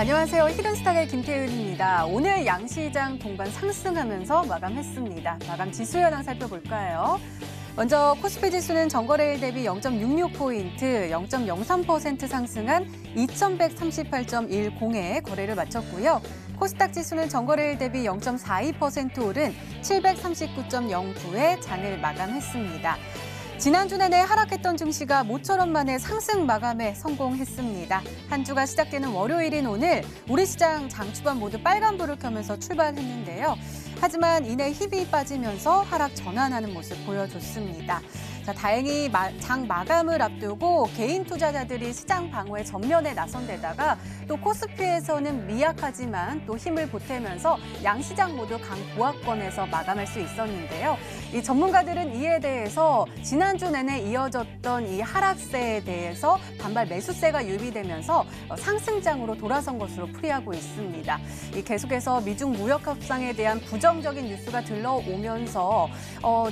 안녕하세요. 히든스탁의 김태은입니다. 오늘 양시장 동반 상승하면서 마감했습니다. 마감 지수 현황 살펴볼까요? 먼저 코스피 지수는 전거래일 대비 0.66포인트, 0.03% 상승한 2138.10에 거래를 마쳤고요. 코스닥 지수는 전거래일 대비 0.42% 오른 739.09에 장을 마감했습니다. 지난주 내내 하락했던 증시가 모처럼 만에 상승 마감에 성공했습니다. 한 주가 시작되는 월요일인 오늘 우리 시장 장 초반 모두 빨간불을 켜면서 출발했는데요. 하지만 이내 힘이 빠지면서 하락 전환하는 모습 보여줬습니다. 자, 다행히 장 마감을 앞두고 개인 투자자들이 시장 방어에 전면에 나선 데다가 또 코스피에서는 미약하지만 또 힘을 보태면서 양시장 모두 강보합권에서 마감할 수 있었는데요. 이 전문가들은 이에 대해서 지난주 내내 이어졌던 이 하락세에 대해서 반발 매수세가 유입되면서 상승장으로 돌아선 것으로 풀이하고 있습니다. 이 계속해서 미중 무역 협상에 대한 부정적인 뉴스가 들러오면서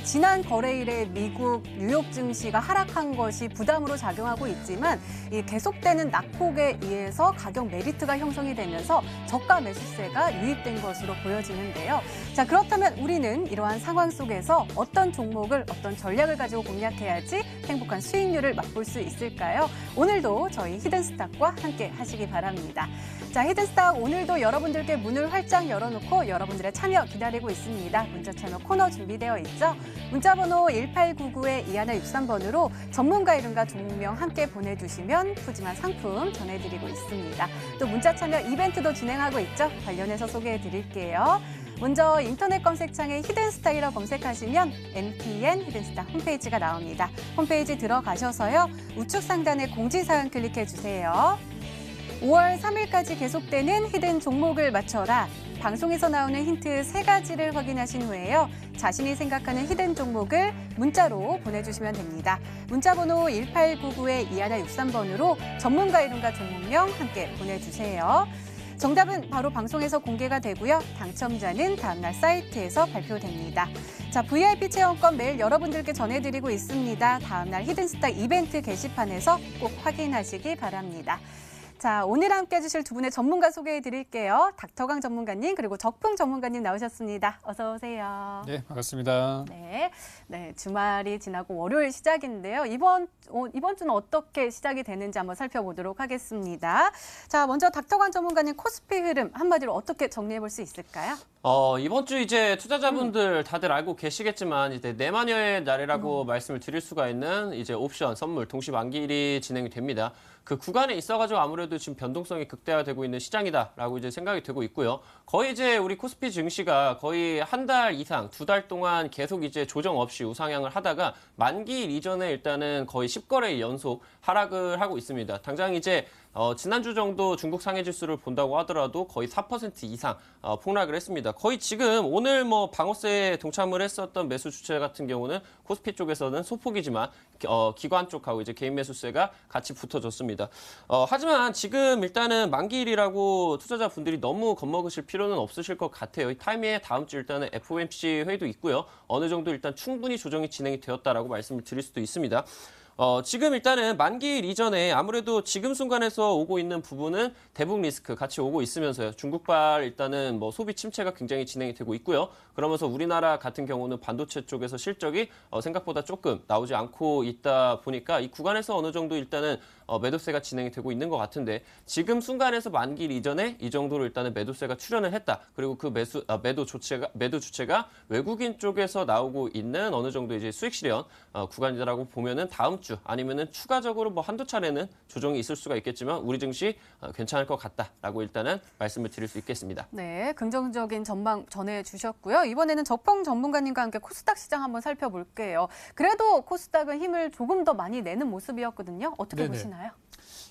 지난 거래일에 미국 뉴욕 증시가 하락한 것이 부담으로 작용하고 있지만 이 계속되는 낙폭에 의해서 가격 메리트가 형성이 되면서 저가 매수세가 유입된 것으로 보여지는데요. 자, 그렇다면 우리는 이러한 상황 속에서 어떤 종목을 어떤 전략을 가지고 공략해야지 행복한 수익률을 맛볼 수 있을까요? 오늘도 저희 히든스탁과 함께 하시기 바랍니다. 자, 히든스탁 오늘도 여러분들께 문을 활짝 열어놓고 여러분들의 참여 기다리고 있습니다. 문자 참여 코너 준비되어 있죠? 문자번호 1899-2163번으로 전문가 이름과 종목명 함께 보내주시면 푸짐한 상품 전해드리고 있습니다. 또 문자 참여 이벤트도 진행하고 있죠? 관련해서 소개해드릴게요. 먼저 인터넷 검색창에 히든스탁이라고 검색하시면 MTN 히든스탁 홈페이지가 나옵니다. 홈페이지 들어가셔서요. 우측 상단에 공지사항 클릭해주세요. 5월 3일까지 계속되는 히든 종목을 맞춰라. 방송에서 나오는 힌트 3가지를 확인하신 후에요. 자신이 생각하는 히든 종목을 문자로 보내주시면 됩니다. 문자번호 1899-2163번으로 전문가 이름과 종목명 함께 보내주세요. 정답은 바로 방송에서 공개가 되고요. 당첨자는 다음날 사이트에서 발표됩니다. 자, VIP 체험권 매일 여러분들께 전해드리고 있습니다. 다음날 히든스탁 이벤트 게시판에서 꼭 확인하시기 바랍니다. 자, 오늘 함께 해주실 두 분의 전문가 소개해드릴게요. 닥터강 전문가님 그리고 적풍 전문가님 나오셨습니다. 어서 오세요. 네, 반갑습니다. 네, 주말이 지나고 월요일 시작인데요. 이번 주는 어떻게 시작이 되는지 한번 살펴보도록 하겠습니다. 자, 먼저 닥터강 전문가님 코스피 흐름 한마디로 어떻게 정리해볼 수 있을까요? 이번 주 이제 투자자분들 다들 알고 계시겠지만 이제 내마녀의 날이라고 말씀을 드릴 수가 있는 이제 옵션 선물 동시 만기일이 진행이 됩니다. 그 구간에 있어가지고 아무래도 지금 변동성이 극대화되고 있는 시장이다라고 이제 생각이 되고 있고요. 거의 이제 우리 코스피 증시가 거의 한 달 이상, 2달 동안 계속 이제 조정 없이 우상향을 하다가 만기일 이전에 일단은 거의 10거래 연속 하락을 하고 있습니다. 당장 이제 지난주 정도 중국 상해 지수를 본다고 하더라도 거의 4% 이상 폭락을 했습니다. 거의 지금 오늘 뭐 방어세에 동참을 했었던 매수 주체 같은 경우는 코스피 쪽에서는 소폭이지만 기관 쪽하고 이제 개인 매수세가 같이 붙어졌습니다. 하지만 지금 일단은 만기일이라고 투자자분들이 너무 겁먹으실 필요는 없으실 것 같아요. 이 타이밍에 다음 주 일단은 FOMC 회의도 있고요. 어느 정도 일단 충분히 조정이 진행이 되었다라고 말씀을 드릴 수도 있습니다. 지금 일단은 만기일 이전에 아무래도 지금 순간에서 오고 있는 부분은 대북 리스크 같이 오고 있으면서요. 중국발 일단은 뭐 소비 침체가 굉장히 진행이 되고 있고요. 그러면서 우리나라 같은 경우는 반도체 쪽에서 실적이 생각보다 조금 나오지 않고 있다 보니까 이 구간에서 어느 정도 일단은 매도세가 진행이 되고 있는 것 같은데 지금 순간에서 만기일 이전에 이 정도로 일단은 매도세가 출현을 했다. 그리고 그 매도 주체가 외국인 쪽에서 나오고 있는 어느 정도 이제 수익 실현 구간이라고 보면은 다음 주 아니면은 추가적으로 뭐 한두 차례는 조정이 있을 수가 있겠지만 우리 증시 괜찮을 것 같다라고 일단은 말씀을 드릴 수 있겠습니다. 네, 긍정적인 전망 전해주셨고요. 이번에는 적풍 전문가님과 함께 코스닥 시장 한번 살펴볼게요. 그래도 코스닥은 힘을 조금 더 많이 내는 모습이었거든요. 어떻게 네네. 보시나요?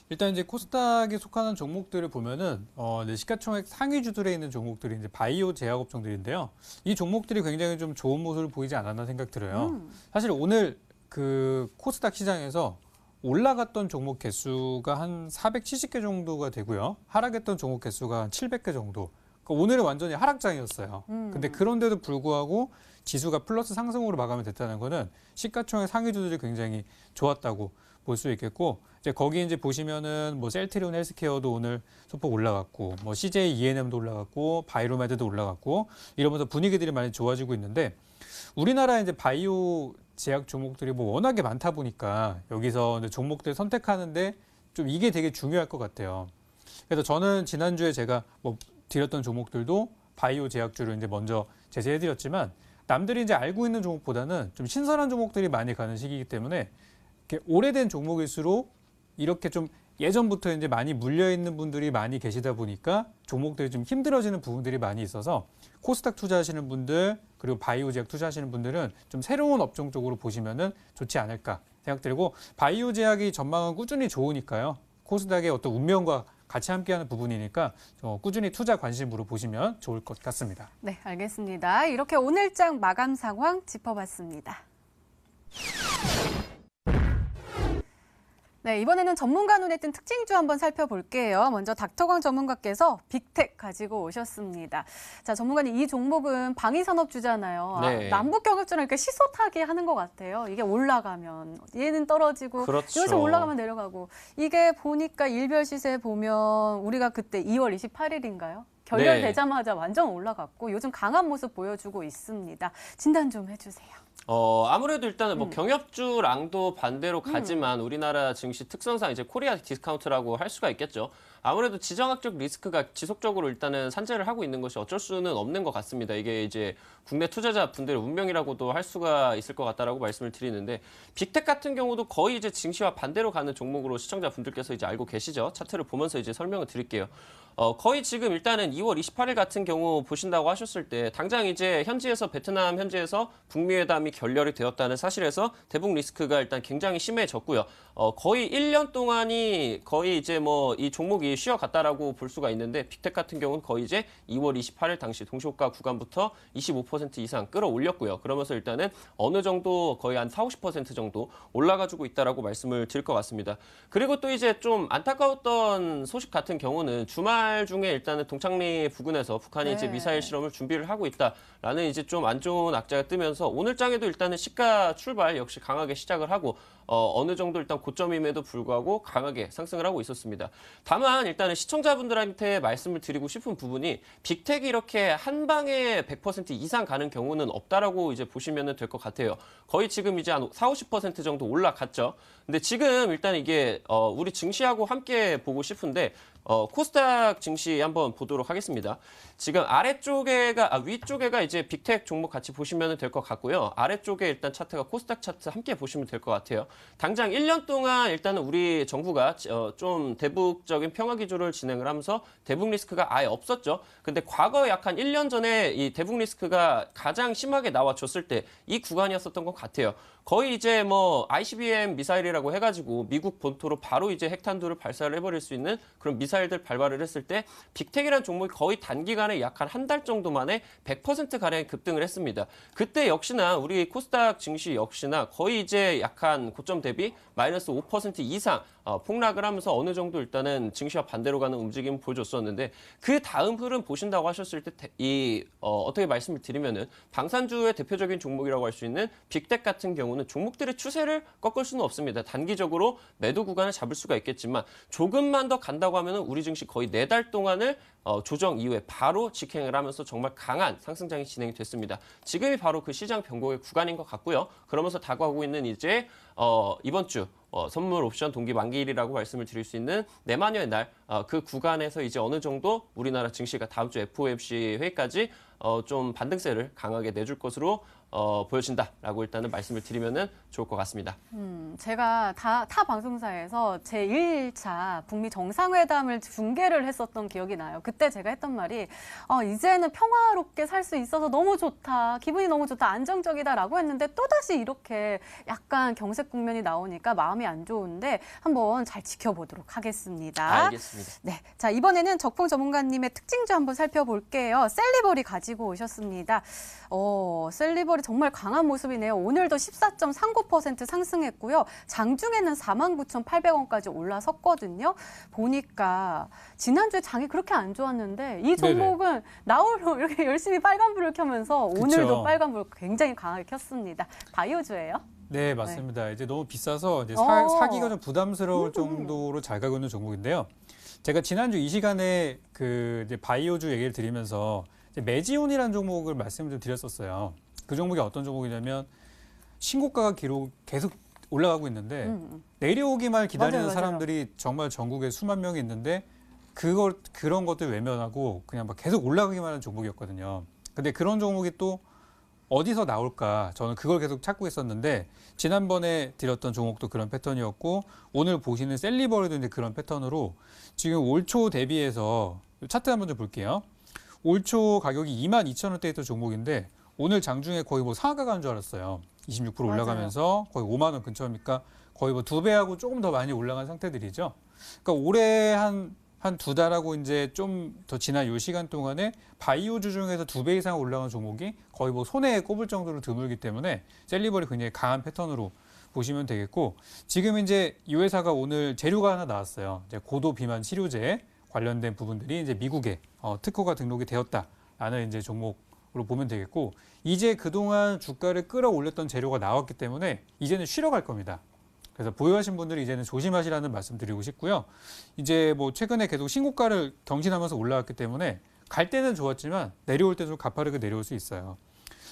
일단 이제 코스닥에 속하는 종목들을 보면은 시가총액 상위주들에 있는 종목들이 이제 바이오 제약업종들인데요. 이 종목들이 굉장히 좀 좋은 모습을 보이지 않았나 생각 들어요. 사실 오늘 그 코스닥 시장에서 올라갔던 종목 개수가 한 470개 정도가 되고요. 하락했던 종목 개수가 한 700개 정도. 그러니까 오늘은 완전히 하락장이었어요. 근데 그런데도 불구하고 지수가 플러스 상승으로 마감이 됐다는 거는 시가총액 상위주들이 굉장히 좋았다고 볼 수 있겠고 이제 거기 이제 보시면은 뭐 셀트리온 헬스케어도 오늘 소폭 올라갔고 뭐 CJ E&M도 올라갔고 바이로메드도 올라갔고 이러면서 분위기들이 많이 좋아지고 있는데 우리나라 이제 바이오 제약 종목들이 뭐 워낙에 많다 보니까 여기서 이제 종목들 선택하는데 좀 이게 되게 중요할 것 같아요. 그래서 저는 지난주에 제가 뭐 드렸던 종목들도 바이오 제약주를 이제 먼저 제시해드렸지만 남들이 이제 알고 있는 종목보다는 좀 신선한 종목들이 많이 가는 시기이기 때문에 이렇게 오래된 종목일수록 이렇게 좀 예전부터 이제 많이 물려 있는 분들이 많이 계시다 보니까 종목들이 좀 힘들어지는 부분들이 많이 있어서 코스닥 투자하시는 분들 그리고 바이오 제약 투자하시는 분들은 좀 새로운 업종 쪽으로 보시면은 좋지 않을까 생각들고 바이오 제약이 전망은 꾸준히 좋으니까요. 코스닥의 어떤 운명과 같이 함께하는 부분이니까 꾸준히 투자 관심으로 보시면 좋을 것 같습니다. 네, 알겠습니다. 이렇게 오늘장 마감 상황 짚어봤습니다. 네, 이번에는 전문가 눈에 띈 특징주 한번 살펴볼게요. 먼저 닥터광 전문가께서 빅텍 가지고 오셨습니다. 자, 전문가님, 이 종목은 방위산업주잖아요. 네. 남북 경협처럼 이렇게 시소타기 하는 것 같아요. 이게 올라가면 얘는 떨어지고 그렇죠. 여기서 올라가면 내려가고 이게 보니까 일별 시세 보면 우리가 그때 2월 28일인가요? 결렬되자마자 완전 올라갔고 요즘 강한 모습 보여주고 있습니다. 진단 좀 해주세요. 아무래도 일단은 뭐 경협주랑도 반대로 가지만 우리나라 증시 특성상 이제 코리아 디스카운트라고 할 수가 있겠죠. 아무래도 지정학적 리스크가 지속적으로 일단은 산재를 하고 있는 것이 어쩔 수는 없는 것 같습니다. 이게 이제 국내 투자자 분들의 운명이라고도 할 수가 있을 것 같다라고 말씀을 드리는데 빅텍 같은 경우도 거의 이제 증시와 반대로 가는 종목으로 시청자 분들께서 이제 알고 계시죠. 차트를 보면서 이제 설명을 드릴게요. 거의 지금 일단은 2월 28일 같은 경우 보신다고 하셨을 때 당장 이제 현지에서 베트남 현지에서 북미 회담이 결렬이 되었다는 사실에서 대북 리스크가 일단 굉장히 심해졌고요. 거의 1년 동안이 거의 이제 뭐 이 종목이 쉬어갔다라고 볼 수가 있는데 빅텍 같은 경우는 거의 이제 2월 28일 당시 동시호가 구간부터 25% 이상 끌어올렸고요. 그러면서 일단은 어느 정도 거의 한 40-50% 정도 올라가지고 있다라고 말씀을 드릴 것 같습니다. 그리고 또 이제 좀 안타까웠던 소식 같은 경우는 주말 중에 일단은 동창리 부근에서 북한이 이제 미사일 실험을 준비를 하고 있다라는 이제 좀 안 좋은 악재가 뜨면서 오늘장에도 일단은 시가 출발 역시 강하게 시작을 하고 어느 정도 일단 고점임에도 불구하고 강하게 상승을 하고 있었습니다. 다만 일단은 시청자분들한테 말씀을 드리고 싶은 부분이 빅텍이 이렇게 한 방에 100% 이상 가는 경우는 없다라고 이제 보시면 될 것 같아요. 거의 지금 이제 한 40-50% 정도 올라갔죠. 근데 지금 일단 이게 우리 증시하고 함께 보고 싶은데 코스닥 증시 한번 보도록 하겠습니다. 지금 위쪽에가 이제 빅텍 종목 같이 보시면 될 것 같고요. 아래쪽에 일단 차트가 코스닥 차트 함께 보시면 될 것 같아요. 당장 1년 동안 일단은 우리 정부가 좀 대북적인 평화 기조를 진행을 하면서 대북 리스크가 아예 없었죠. 근데 과거에 약 한 1년 전에 이 대북 리스크가 가장 심하게 나와줬을 때 이 구간이었었던 것 같아요. 거의 이제 뭐 ICBM 미사일이라고 해가지고 미국 본토로 바로 이제 핵탄두를 발사를 해버릴 수 있는 그런 미사일들 발발을 했을 때 빅텍이라는 종목이 거의 단기간에 약 한 달 정도 만에 100% 가량 급등을 했습니다. 그때 역시나 우리 코스닥 증시 역시나 거의 이제 약한 고점 대비 마이너스 5% 이상 폭락을 하면서 어느 정도 일단은 증시와 반대로 가는 움직임을 보여줬었는데 그 다음 흐름 보신다고 하셨을 때 어떻게 말씀을 드리면은 방산주의 대표적인 종목이라고 할 수 있는 빅텍 같은 경우는 종목들의 추세를 꺾을 수는 없습니다. 단기적으로 매도 구간을 잡을 수가 있겠지만 조금만 더 간다고 하면은 우리 증시 거의 4달 동안을 조정 이후에 바로 직행을 하면서 정말 강한 상승장이 진행이 됐습니다. 지금이 바로 그 시장 변곡의 구간인 것 같고요. 그러면서 다가오고 있는 이제 이번 주 선물 옵션 동기 만기일이라고 말씀을 드릴 수 있는 내만여의 날 그 구간에서 이제 어느 정도 우리나라 증시가 다음 주 FOMC 회의까지 좀 반등세를 강하게 내줄 것으로 보여진다라고 일단은 말씀을 드리면은 좋을 것 같습니다. 제가 타 방송사에서 제 1차 북미 정상회담을 중계를 했었던 기억이 나요. 그때 제가 했던 말이 이제는 평화롭게 살 수 있어서 너무 좋다. 기분이 너무 좋다. 안정적이다라고 했는데 또다시 이렇게 약간 경색 국면이 나오니까 마음이 안 좋은데 한번 잘 지켜보도록 하겠습니다. 알겠습니다. 네, 자 이번에는 적풍 전문가님의 특징주 한번 살펴볼게요. 셀리버리 가지고 오셨습니다. 셀리버리 정말 강한 모습이네요. 오늘도 14.39% 상승했고요. 장중에는 49,800원까지 올라섰거든요. 보니까 지난주에 장이 그렇게 안 좋았는데 이 종목은 나홀로 이렇게 열심히 빨간불을 켜면서 오늘도 그쵸. 빨간불 굉장히 강하게 켰습니다. 바이오주예요. 네, 맞습니다. 이제 너무 비싸서 이제 어. 사기가 좀 부담스러울 정도로 잘 가고 있는 종목인데요. 제가 지난주 이 시간에 그 이제 바이오주 얘기를 드리면서 이제 메지온이라는 종목을 말씀을 좀 드렸었어요. 그 종목이 어떤 종목이냐면 신고가가 계속 올라가고 있는데 내려오기만 기다리는 맞아요, 맞아요. 사람들이 정말 전국에 수만 명이 있는데 그런 것들 외면하고 그냥 막 계속 올라가기만 하는 종목이었거든요. 근데 그런 종목이 또 어디서 나올까? 저는 그걸 계속 찾고 있었는데 지난번에 드렸던 종목도 그런 패턴이었고 오늘 보시는 셀리버리도 이제 그런 패턴으로 지금 올 초 대비해서 차트 한번 좀 볼게요. 올 초 가격이 22,000원대에 있던 종목인데 오늘 장중에 거의 뭐 상한가 가는 줄 알았어요. 26% 맞아요. 올라가면서 거의 5만 원 근처니까 거의 뭐 2배하고 조금 더 많이 올라간 상태들이죠. 그러니까 올해 한 두 달하고 이제 좀 더 지난 요 시간 동안에 바이오주 중에서 2배 이상 올라간 종목이 거의 뭐 손에 꼽을 정도로 드물기 때문에 셀리버리 굉장히 강한 패턴으로 보시면 되겠고 지금 이제 이 회사가 오늘 재료가 하나 나왔어요. 이제 고도 비만 치료제 관련된 부분들이 이제 미국에 특허가 등록이 되었다라는 이제 종목으로 보면 되겠고 이제 그동안 주가를 끌어올렸던 재료가 나왔기 때문에 이제는 쉬러 갈 겁니다. 그래서 보유하신 분들이 이제는 조심하시라는 말씀 드리고 싶고요. 이제 뭐 최근에 계속 신고가를 경신하면서 올라왔기 때문에 갈 때는 좋았지만 내려올 때도 가파르게 내려올 수 있어요.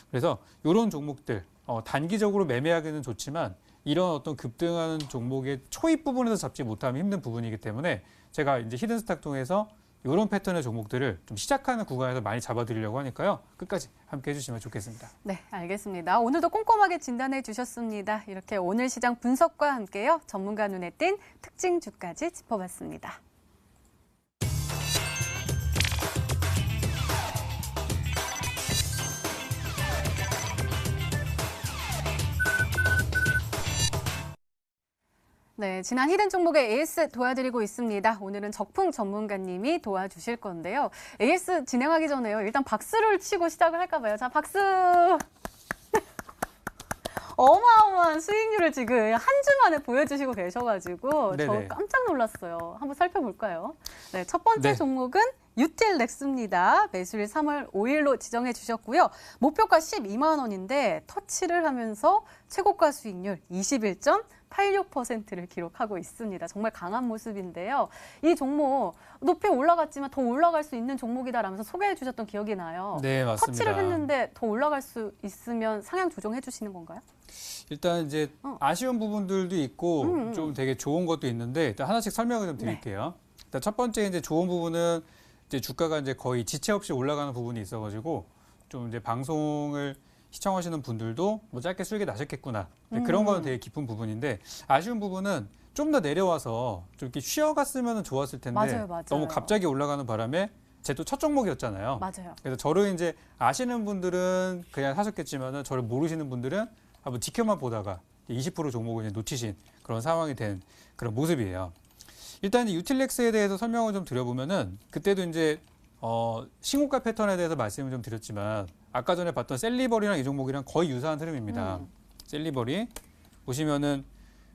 그래서 이런 종목들 단기적으로 매매하기는 좋지만 이런 어떤 급등하는 종목의 초입 부분에서 잡지 못하면 힘든 부분이기 때문에 제가 이제 히든스탁 통해서 이런 패턴의 종목들을 좀 시작하는 구간에서 많이 잡아드리려고 하니까요. 끝까지 함께 해주시면 좋겠습니다. 네, 알겠습니다. 오늘도 꼼꼼하게 진단해 주셨습니다. 이렇게 오늘 시장 분석과 함께요. 전문가 눈에 띈 특징 주까지 짚어봤습니다. 네, 지난 히든 종목의 AS 도와드리고 있습니다. 오늘은 적풍 전문가님이 도와주실 건데요. AS 진행하기 전에요. 일단 박수를 치고 시작을 할까 봐요. 자, 박수! 어마어마한 수익률을 지금 한 주 만에 보여주시고 계셔가지고 네네. 저 깜짝 놀랐어요. 한번 살펴볼까요? 네, 첫 번째 네. 종목은 유틸렉스입니다. 매수일 3월 5일로 지정해 주셨고요. 목표가 12만 원인데 터치를 하면서 최고가 수익률 21.86%를 기록하고 있습니다. 정말 강한 모습인데요. 이 종목 높이 올라갔지만 더 올라갈 수 있는 종목이다라면서 소개해 주셨던 기억이 나요. 네, 맞습니다. 터치를 했는데 더 올라갈 수 있으면 상향 조정해 주시는 건가요? 일단 이제 아쉬운 부분들도 있고 좀 되게 좋은 것도 있는데 일단 하나씩 설명을 좀 드릴게요. 일단 첫 번째 이제 좋은 부분은 이제 주가가 이제 거의 지체 없이 올라가는 부분이 있어가지고 좀 이제 방송을 시청하시는 분들도 뭐 짧게 수익이 나셨겠구나. 그런 거는 되게 깊은 부분인데 아쉬운 부분은 좀 더 내려와서 좀 이렇게 쉬어갔으면 좋았을 텐데 맞아요, 맞아요. 너무 갑자기 올라가는 바람에 제 또 첫 종목이었잖아요. 맞아요. 그래서 저를 이제 아시는 분들은 그냥 사셨겠지만은 저를 모르시는 분들은 한번 지켜만 보다가 20% 종목을 이제 놓치신 그런 상황이 된 그런 모습이에요. 일단 유틸렉스에 대해서 설명을 좀 드려보면은 그때도 이제 신고가 패턴에 대해서 말씀을 좀 드렸지만 아까 전에 봤던 셀리버리랑 이 종목이랑 거의 유사한 흐름입니다. 셀리버리 보시면은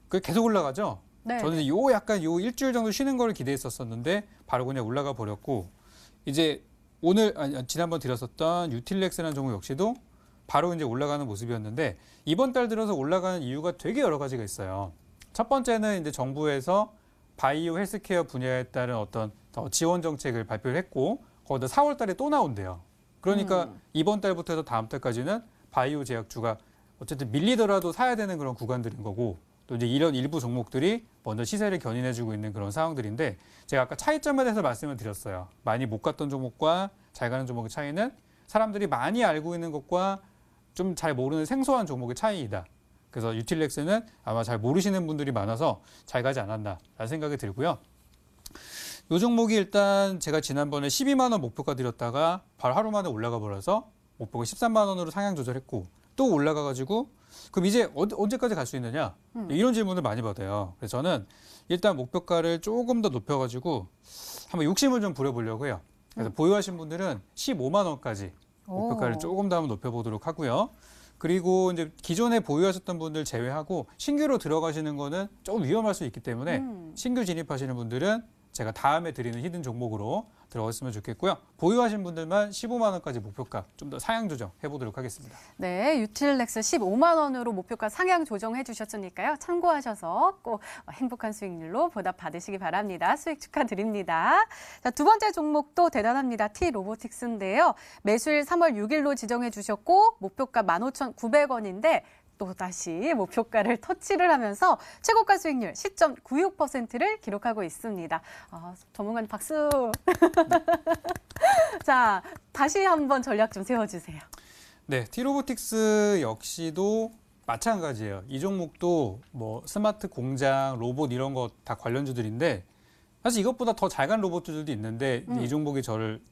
그 계속 올라가죠. 네. 저는 약간 요 일주일 정도 쉬는 걸 기대했었는데 바로 그냥 올라가 버렸고 이제 지난번 드렸었던 유틸렉스라는 종목 역시도 바로 이제 올라가는 모습이었는데 이번 달 들어서 올라가는 이유가 되게 여러 가지가 있어요. 첫 번째는 이제 정부에서 바이오 헬스케어 분야에 따른 어떤 지원 정책을 발표를 했고 거기다 4월 달에 또 나온대요. 그러니까 이번 달부터 해서 다음 달까지는 바이오 제약주가 어쨌든 밀리더라도 사야 되는 그런 구간들인 거고 또 이제 이런 일부 종목들이 먼저 시세를 견인해주고 있는 그런 상황들인데 제가 아까 차이점에 대해서 말씀을 드렸어요. 많이 못 갔던 종목과 잘 가는 종목의 차이는 사람들이 많이 알고 있는 것과 좀 잘 모르는 생소한 종목의 차이이다. 그래서 유틸렉스는 아마 잘 모르시는 분들이 많아서 잘 가지 않았나라는 생각이 들고요. 이 종목이 일단 제가 지난번에 12만 원 목표가 드렸다가 바로 하루 만에 올라가 버려서 목표가 13만 원으로 상향 조절했고 또 올라가가지고 그럼 이제 언제까지 갈 수 있느냐 이런 질문을 많이 받아요. 그래서 저는 일단 목표가를 조금 더 높여가지고 한번 욕심을 좀 부려보려고 해요. 그래서 보유하신 분들은 15만 원까지 목표가를 조금 더 한번 높여보도록 하고요. 그리고 이제 기존에 보유하셨던 분들 제외하고 신규로 들어가시는 거는 조금 위험할 수 있기 때문에 신규 진입하시는 분들은 제가 다음에 드리는 히든 종목으로 들어갔으면 좋겠고요. 보유하신 분들만 15만 원까지 목표가 좀 더 상향 조정 해보도록 하겠습니다. 네, 유틸렉스 15만 원으로 목표가 상향 조정해 주셨으니까요. 참고하셔서 꼭 행복한 수익률로 보답 받으시기 바랍니다. 수익 축하드립니다. 자, 두 번째 종목도 대단합니다. T-로보틱스인데요. 매수일 3월 6일로 지정해 주셨고 목표가 15,900원인데 또다시 목표가를 터치를 하면서 최고가 수익률 10.96%를 기록하고 있습니다. 전문가님 박수. 자, 다시 한번 전략 좀 세워주세요. 네, T-로보틱스 역시도 마찬가지예요. 이 종목도 뭐 스마트 공장, 로봇 이런 거 다 관련주들인데 사실 이것보다 더 잘 간 로봇들도 있는데 이 종목이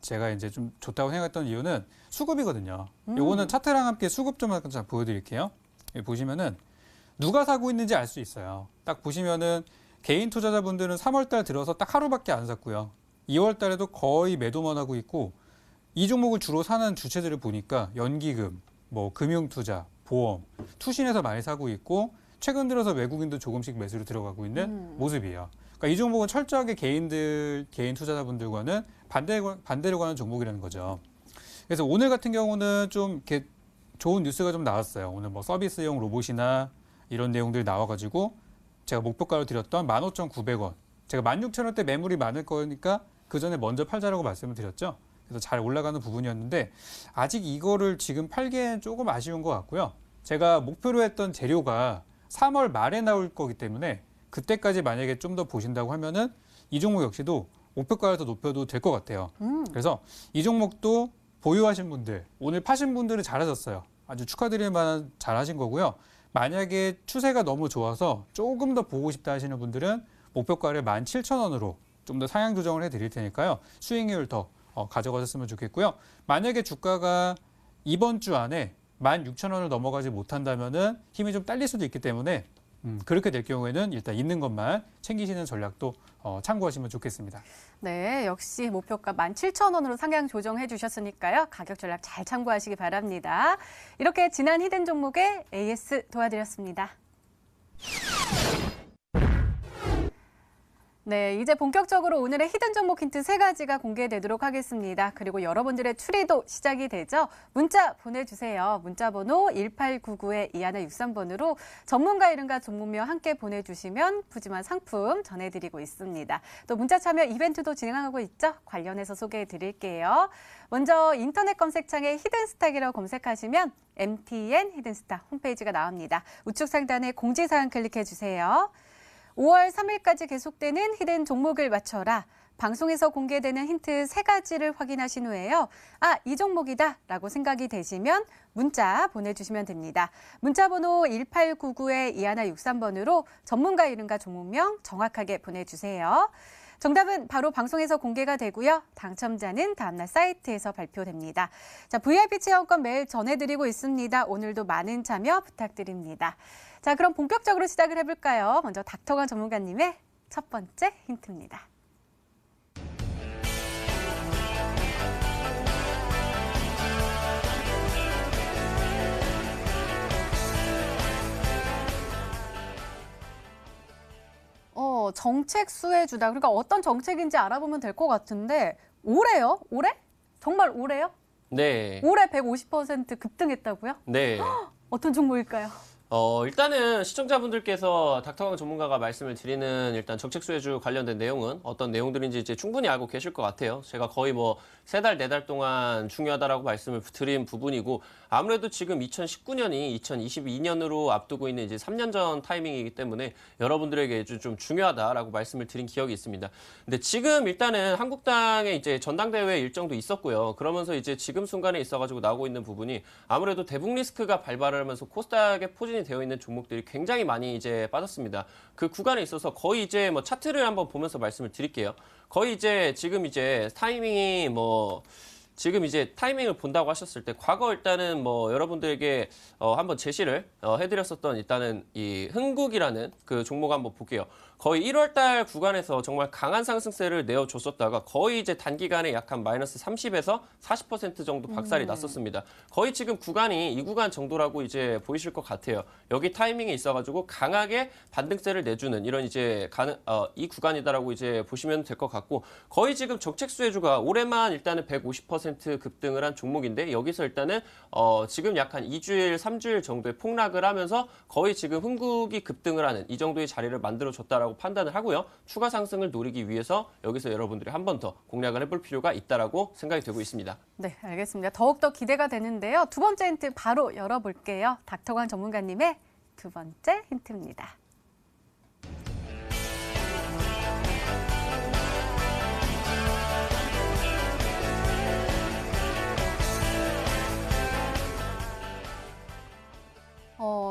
제가 이제 좀 좋다고 생각했던 이유는 수급이거든요. 요거는 차트랑 함께 수급 좀 잠깐 보여드릴게요. 여기 보시면은 누가 사고 있는지 알 수 있어요. 딱 보시면은 개인 투자자분들은 3월달 들어서 딱 하루밖에 안 샀고요. 2월달에도 거의 매도만 하고 있고 이 종목을 주로 사는 주체들을 보니까 연기금, 뭐 금융투자, 보험, 투신에서 많이 사고 있고 최근 들어서 외국인도 조금씩 매수로 들어가고 있는 모습이에요. 그러니까 이 종목은 철저하게 개인 투자자분들과는 반대로 가는 종목이라는 거죠. 그래서 오늘 같은 경우는 좀 이렇게 좋은 뉴스가 좀 나왔어요. 오늘 뭐 서비스용 로봇이나 이런 내용들이 나와가지고 제가 목표가로 드렸던 15,900원. 제가 16,000원대 매물이 많을 거니까 그 전에 먼저 팔자라고 말씀을 드렸죠. 그래서 잘 올라가는 부분이었는데 아직 이거를 지금 팔기엔 조금 아쉬운 것 같고요. 제가 목표로 했던 재료가 3월 말에 나올 거기 때문에 그때까지 만약에 좀 더 보신다고 하면은 이 종목 역시도 목표가를 더 높여도 될 것 같아요. 그래서 이 종목도 보유하신 분들, 오늘 파신 분들은 잘하셨어요. 아주 축하드릴 만한 잘하신 거고요. 만약에 추세가 너무 좋아서 조금 더 보고 싶다 하시는 분들은 목표가를 17,000원으로 좀 더 상향 조정을 해드릴 테니까요. 수익률 더 가져가셨으면 좋겠고요. 만약에 주가가 이번 주 안에 16,000원을 넘어가지 못한다면은 힘이 좀 딸릴 수도 있기 때문에 그렇게 될 경우에는 일단 있는 것만 챙기시는 전략도 참고하시면 좋겠습니다. 네, 역시 목표가 17,000원으로 상향 조정해 주셨으니까요. 가격 전략 잘 참고하시기 바랍니다. 이렇게 지난 히든 종목의 AS 도와드렸습니다. 네, 이제 본격적으로 오늘의 히든 종목 힌트 3가지가 공개되도록 하겠습니다. 그리고 여러분들의 추리도 시작이 되죠. 문자 보내주세요. 문자 번호 1899-2163번으로 전문가 이름과 종목명 함께 보내주시면 푸짐한 상품 전해드리고 있습니다. 또 문자 참여 이벤트도 진행하고 있죠. 관련해서 소개해드릴게요. 먼저 인터넷 검색창에 히든스탁이라고 검색하시면 MTN 히든스탁 홈페이지가 나옵니다. 우측 상단에 공지사항 클릭해주세요. 5월 3일까지 계속되는 히든 종목을 맞춰라. 방송에서 공개되는 힌트 3가지를 확인하신 후에요. 이 종목이다 라고 생각이 되시면 문자 보내주시면 됩니다. 문자 번호 1899-2163번으로 전문가 이름과 종목명 정확하게 보내주세요. 정답은 바로 방송에서 공개가 되고요. 당첨자는 다음날 사이트에서 발표됩니다. 자, VIP 체험권 매일 전해드리고 있습니다. 오늘도 많은 참여 부탁드립니다. 자, 그럼 본격적으로 시작을 해볼까요? 먼저 닥터건 전문가님의 첫 번째 힌트입니다. 정책 수혜주다. 그러니까 어떤 정책인지 알아보면 될 것 같은데 올해요? 올해? 정말 올해요? 네. 올해 150% 급등했다고요? 네. 어떤 종목일까요? 일단은 시청자분들께서 닥터강 전문가가 말씀을 드리는 일단 정책 수혜주 관련된 내용은 어떤 내용들인지 이제 충분히 알고 계실 것 같아요. 제가 거의 뭐 3달, 4달 동안 중요하다라고 말씀을 드린 부분이고 아무래도 지금 2019년이 2022년으로 앞두고 있는 이제 3년 전 타이밍이기 때문에 여러분들에게 좀 중요하다라고 말씀을 드린 기억이 있습니다. 근데 지금 일단은 한국당의 이제 전당대회 일정도 있었고요. 그러면서 이제 지금 순간에 있어가지고 나오고 있는 부분이 아무래도 대북 리스크가 발발을 하면서 코스닥에 포진이 되어 있는 종목들이 굉장히 많이 이제 빠졌습니다. 그 구간에 있어서 거의 이제 뭐 차트를 한번 보면서 말씀을 드릴게요. 거의 이제 지금 이제 타이밍이 지금 이제 타이밍을 본다고 하셨을 때 과거 일단은 뭐 여러분들에게 한번 제시를 해드렸었던 일단은 이 흥국이라는 그 종목 한번 볼게요. 거의 1월 달 구간에서 정말 강한 상승세를 내어줬었다가 거의 이제 단기간에 약 한 마이너스 30에서 40% 정도 박살이 났었습니다. 거의 지금 구간이 이 구간 정도라고 이제 보이실 것 같아요. 여기 타이밍에 있어가지고 강하게 반등세를 내주는 이런 이제 이 구간이다라고 이제 보시면 될 것 같고 거의 지금 정책 수혜주가 올해만 일단은 150% 급등을 한 종목인데 여기서 일단은 지금 약 한 2주일, 3주일 정도의 폭락을 하면서 거의 지금 흥국이 급등을 하는 이 정도의 자리를 만들어줬다라고 판단을 하고요. 추가 상승을 노리기 위해서 여기서 여러분들이 한 번 더 공략을 해볼 필요가 있다라고 생각이 되고 있습니다. 네, 알겠습니다. 더욱더 기대가 되는데요. 두 번째 힌트 바로 열어볼게요. 닥터광 전문가님의 두 번째 힌트입니다.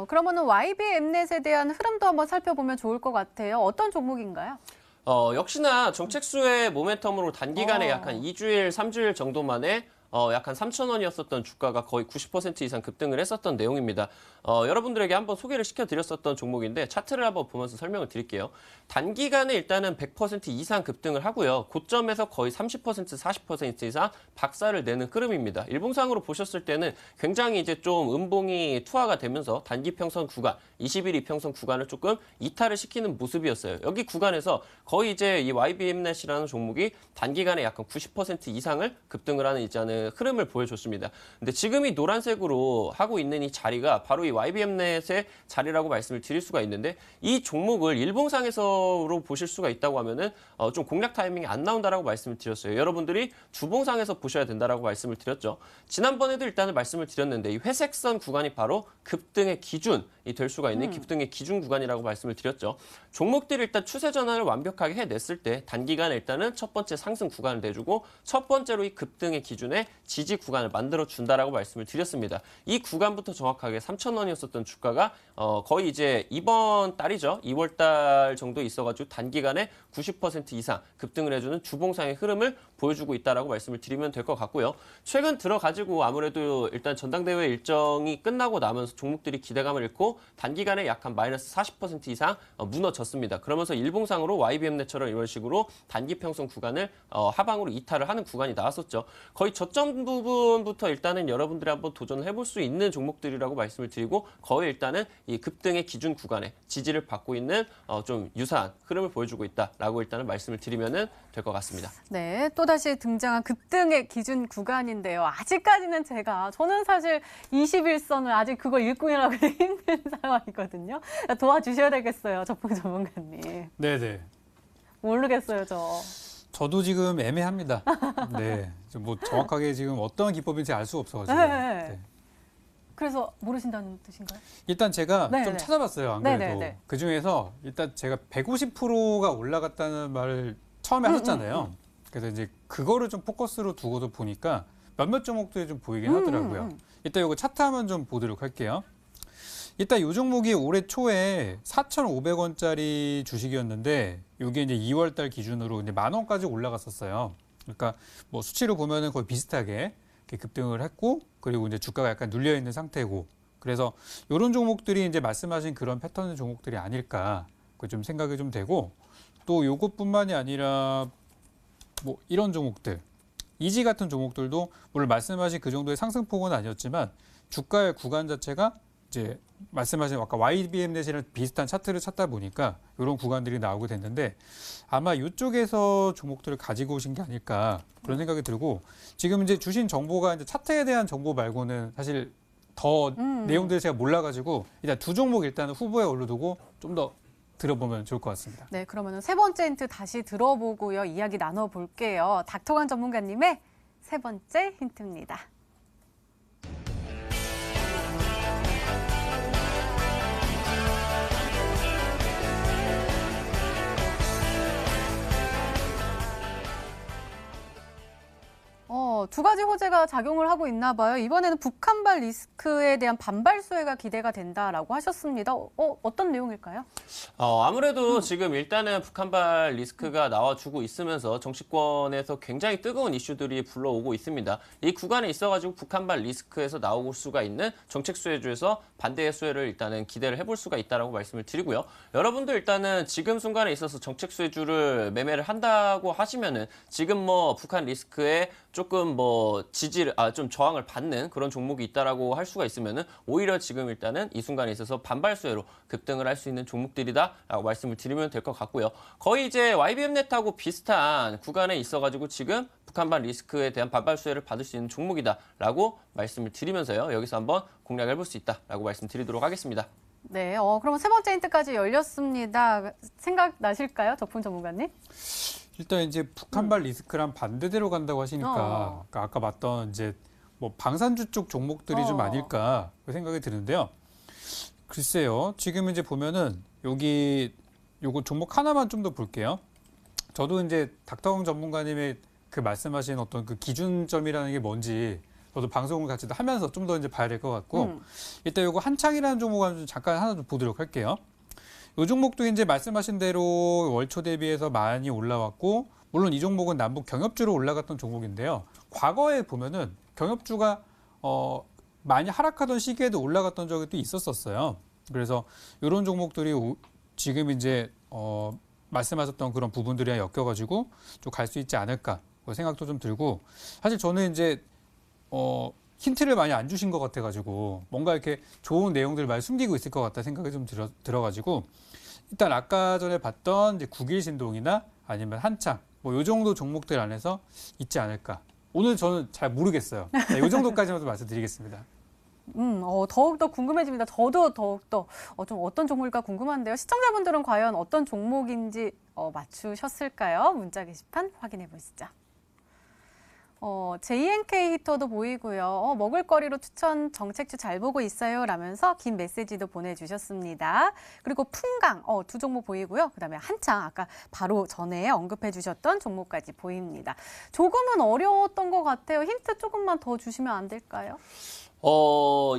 그러면은 YBM넷에 대한 흐름도 한번 살펴보면 좋을 것 같아요. 어떤 종목인가요? 역시나 정책 수의 모멘텀으로 단기간에 약 한 2주일, 3주일 정도 만에 약 한 3,000원이었었던 주가가 거의 90% 이상 급등을 했었던 내용입니다. 여러분들에게 한번 소개를 시켜드렸었던 종목인데 차트를 한번 보면서 설명을 드릴게요. 단기간에 일단은 100% 이상 급등을 하고요. 고점에서 거의 30%, 40% 이상 박살을 내는 흐름입니다. 일봉상으로 보셨을 때는 굉장히 이제 좀 음봉이 투하가 되면서 단기 평선 구간, 20일 이평선 구간을 조금 이탈을 시키는 모습이었어요. 여기 구간에서 거의 이제 이 YBM넷이라는 종목이 단기간에 약간 90% 이상을 급등을 하는 있잖아요. 흐름을 보여줬습니다. 근데 지금 이 노란색으로 하고 있는 이 자리가 바로 이 YBM넷의 자리라고 말씀을 드릴 수가 있는데 이 종목을 일봉상에서로 보실 수가 있다고 하면은 좀 공략 타이밍이 안 나온다라고 말씀을 드렸어요. 여러분들이 주봉상에서 보셔야 된다라고 말씀을 드렸죠. 지난번에도 일단은 말씀을 드렸는데 이 회색선 구간이 바로 급등의 기준이 될 수가 있는 급등의 기준 구간이라고 말씀을 드렸죠. 종목들이 일단 추세 전환을 완벽하게 해냈을 때 단기간에 일단은 첫 번째 상승 구간을 내주고 첫 번째로 이 급등의 기준에 지지 구간을 만들어준다라고 말씀을 드렸습니다. 이 구간부터 정확하게 3,000원이었었던 주가가 거의 이제 이번 달이죠. 2월 달 정도 있어가지고 단기간에 90% 이상 급등을 해주는 주봉상의 흐름을 보여주고 있다라고 말씀을 드리면 될 것 같고요. 최근 들어가지고 아무래도 일단 전당대회 일정이 끝나고 나면서 종목들이 기대감을 잃고 단기간에 약 한 마이너스 40% 이상 무너졌습니다. 그러면서 일봉상으로 YBM넷처럼 이런 식으로 단기 평선 구간을 하방으로 이탈을 하는 구간이 나왔었죠. 거의 저점 부분부터 일단은 여러분들이 한번 도전을 해볼 수 있는 종목들이라고 말씀을 드리고 거의 일단은 이 급등의 기준 구간에 지지를 받고 있는 좀 유사한 흐름을 보여주고 있다라고 일단은 말씀을 드리면은 될 것 같습니다. 네, 또다시 등장한 급등의 기준 구간인데요. 아직까지는 저는 사실 21선을 아직 그걸 일꾼이라고 힘든 상황이거든요. 도와주셔야 되겠어요, 적봉 전문가님. 네네. 모르겠어요, 저도 지금 애매합니다. 네, 뭐 정확하게 지금 어떤 기법인지 알 수가 없어가지고. 네. 그래서 모르신다는 뜻인가요? 일단 제가 네네. 좀 찾아봤어요. 안 그래도 네네네. 그 중에서 일단 제가 150%가 올라갔다는 말을 처음에 하셨잖아요. 그래서 이제 그거를 좀 포커스로 두고도 보니까 몇몇 종목들이 좀 보이긴 하더라고요. 일단 이거 차트 한번 좀 보도록 할게요. 일단 이 종목이 올해 초에 4,500원짜리 주식이었는데 이게 이제 2월 달 기준으로 이제 10,000원까지 올라갔었어요. 그러니까 뭐 수치로 보면은 거의 비슷하게 이렇게 급등을 했고 그리고 이제 주가가 약간 눌려 있는 상태고 그래서 이런 종목들이 이제 말씀하신 그런 패턴의 종목들이 아닐까 좀 생각이 좀 되고 또 요것뿐만이 아니라 뭐 이런 종목들 이지 같은 종목들도 물론 말씀하신 그 정도의 상승폭은 아니었지만 주가의 구간 자체가 이제 말씀하신 아까 YBM넷이랑 비슷한 차트를 찾다 보니까 이런 구간들이 나오게 됐는데 아마 이쪽에서 종목들을 가지고 오신 게 아닐까 그런 생각이 들고 지금 이제 주신 정보가 이제 차트에 대한 정보 말고는 사실 더 내용들을 제가 몰라가지고 일단 두 종목 일단 후보에 올려두고 좀 더 들어보면 좋을 것 같습니다. 네, 그러면 세 번째 힌트 다시 들어보고요. 이야기 나눠볼게요. 닥터광 전문가님의 세 번째 힌트입니다. 두 가지 호재가 작용을 하고 있나 봐요. 이번에는 북한발 리스크에 대한 반발 수혜가 기대가 된다라고 하셨습니다. 어떤 내용일까요? 아무래도 지금 일단은 북한발 리스크가 나와주고 있으면서 정치권에서 굉장히 뜨거운 이슈들이 불러오고 있습니다. 이 구간에 있어가지고 북한발 리스크에서 나올 수가 있는 정책 수혜주에서 반대의 수혜를 일단은 기대를 해볼 수가 있다라고 말씀을 드리고요. 여러분도 일단은 지금 순간에 있어서 정책 수혜주를 매매를 한다고 하시면은 지금 뭐 북한 리스크에 조금 뭐 좀 저항을 받는 그런 종목이 있다라고 할 수가 있으면은 오히려 지금 일단은 이 순간에 있어서 반발 수혜로 급등을 할 수 있는 종목들이다라고 말씀을 드리면 될 것 같고요. 거의 이제 YBM넷하고 비슷한 구간에 있어가지고 지금 북한발 리스크에 대한 반발 수혜를 받을 수 있는 종목이다라고 말씀을 드리면서요. 여기서 한번 공략을 해볼 수 있다라고 말씀드리도록 하겠습니다. 네, 그럼 세 번째 힌트까지 열렸습니다. 생각나실까요, 적풍 전문가님? 일단 이제 북한발 리스크랑 반대대로 간다고 하시니까 아까 봤던 이제 뭐 방산주 쪽 종목들이 좀 아닐까 그 생각이 드는데요. 글쎄요, 지금 이제 보면은 요거 종목 하나만 좀 더 볼게요. 저도 이제 닥터홍 전문가님의 그 말씀하신 어떤 그 기준점이라는 게 뭔지 저도 방송을 같이 하면서 좀 더 이제 봐야 될 것 같고 일단 요거 한창이라는 종목을 잠깐 하나 좀 보도록 할게요. 이 종목도 이제 말씀하신 대로 월초 대비해서 많이 올라왔고, 물론 이 종목은 남북 경협주로 올라갔던 종목인데요. 과거에 보면은 경협주가 많이 하락하던 시기에도 올라갔던 적이 또 있었어요. 그래서 이런 종목들이 지금 이제 말씀하셨던 그런 부분들이랑 엮여가지고 좀 갈 수 있지 않을까 그 생각도 좀 들고, 사실 저는 이제 힌트를 많이 안 주신 것 같아가지고 뭔가 이렇게 좋은 내용들을 많이 숨기고 있을 것 같다 생각이 좀 들어가지고 일단 아까 전에 봤던 이제 국일신동이나 아니면 한창 뭐 요 정도 종목들 안에서 있지 않을까. 오늘 저는 잘 모르겠어요. 네, 요 정도까지만 좀 말씀드리겠습니다. 더욱더 궁금해집니다. 저도 더욱더 좀 어떤 종목일까 궁금한데요. 시청자분들은 과연 어떤 종목인지 맞추셨을까요? 문자 게시판 확인해 보시죠. JNK 히터도 보이고요. 먹을거리로 추천 정책주 잘 보고 있어요. 라면서 긴 메시지도 보내주셨습니다. 그리고 풍강 두 종목 보이고요. 그다음에 한창 아까 바로 전에 언급해 주셨던 종목까지 보입니다. 조금은 어려웠던 것 같아요. 힌트 조금만 더 주시면 안 될까요?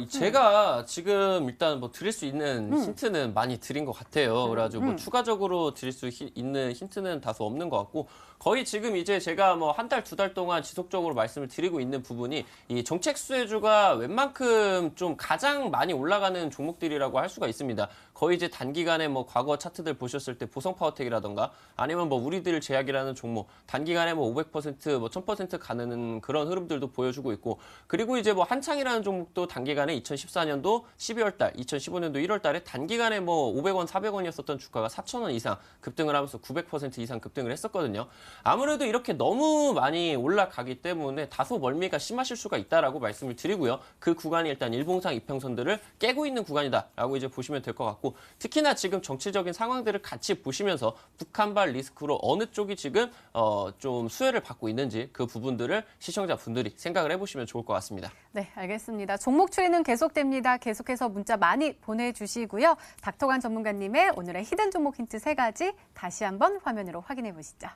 제가 지금 일단 뭐 드릴 수 있는 힌트는 많이 드린 것 같아요. 그래가지고 뭐 추가적으로 드릴 수 있는 힌트는 다소 없는 것 같고, 거의 지금 이제 제가 뭐 한 달, 두 달 동안 지속적으로 말씀을 드리고 있는 부분이 이 정책 수혜주가 웬만큼 좀 가장 많이 올라가는 종목들이라고 할 수가 있습니다. 거의 이제 단기간에 뭐 과거 차트들 보셨을 때 보성파워텍이라던가 아니면 뭐 우리들 제약이라는 종목 단기간에 뭐 500%, 뭐 1000% 가는 그런 흐름들도 보여주고 있고, 그리고 이제 뭐 한창이라는 종목도 단기간에 2014년도 12월 달, 2015년도 1월 달에 단기간에 뭐 500원, 400원이었었던 주가가 4,000원 이상 급등을 하면서 900% 이상 급등을 했었거든요. 아무래도 이렇게 너무 많이 올라가기 때문에 다소 멀미가 심하실 수가 있다라고 말씀을 드리고요. 그 구간이 일단 일봉상 이평선들을 깨고 있는 구간이다라고 이제 보시면 될 것 같고, 특히나 지금 정치적인 상황들을 같이 보시면서 북한발 리스크로 어느 쪽이 지금 좀 수혜를 받고 있는지 그 부분들을 시청자분들이 생각을 해보시면 좋을 것 같습니다. 네, 알겠습니다. 종목 추리는 계속됩니다. 계속해서 문자 많이 보내주시고요. 닥터관 전문가님의 오늘의 히든 종목 힌트 3가지 다시 한번 화면으로 확인해 보시죠.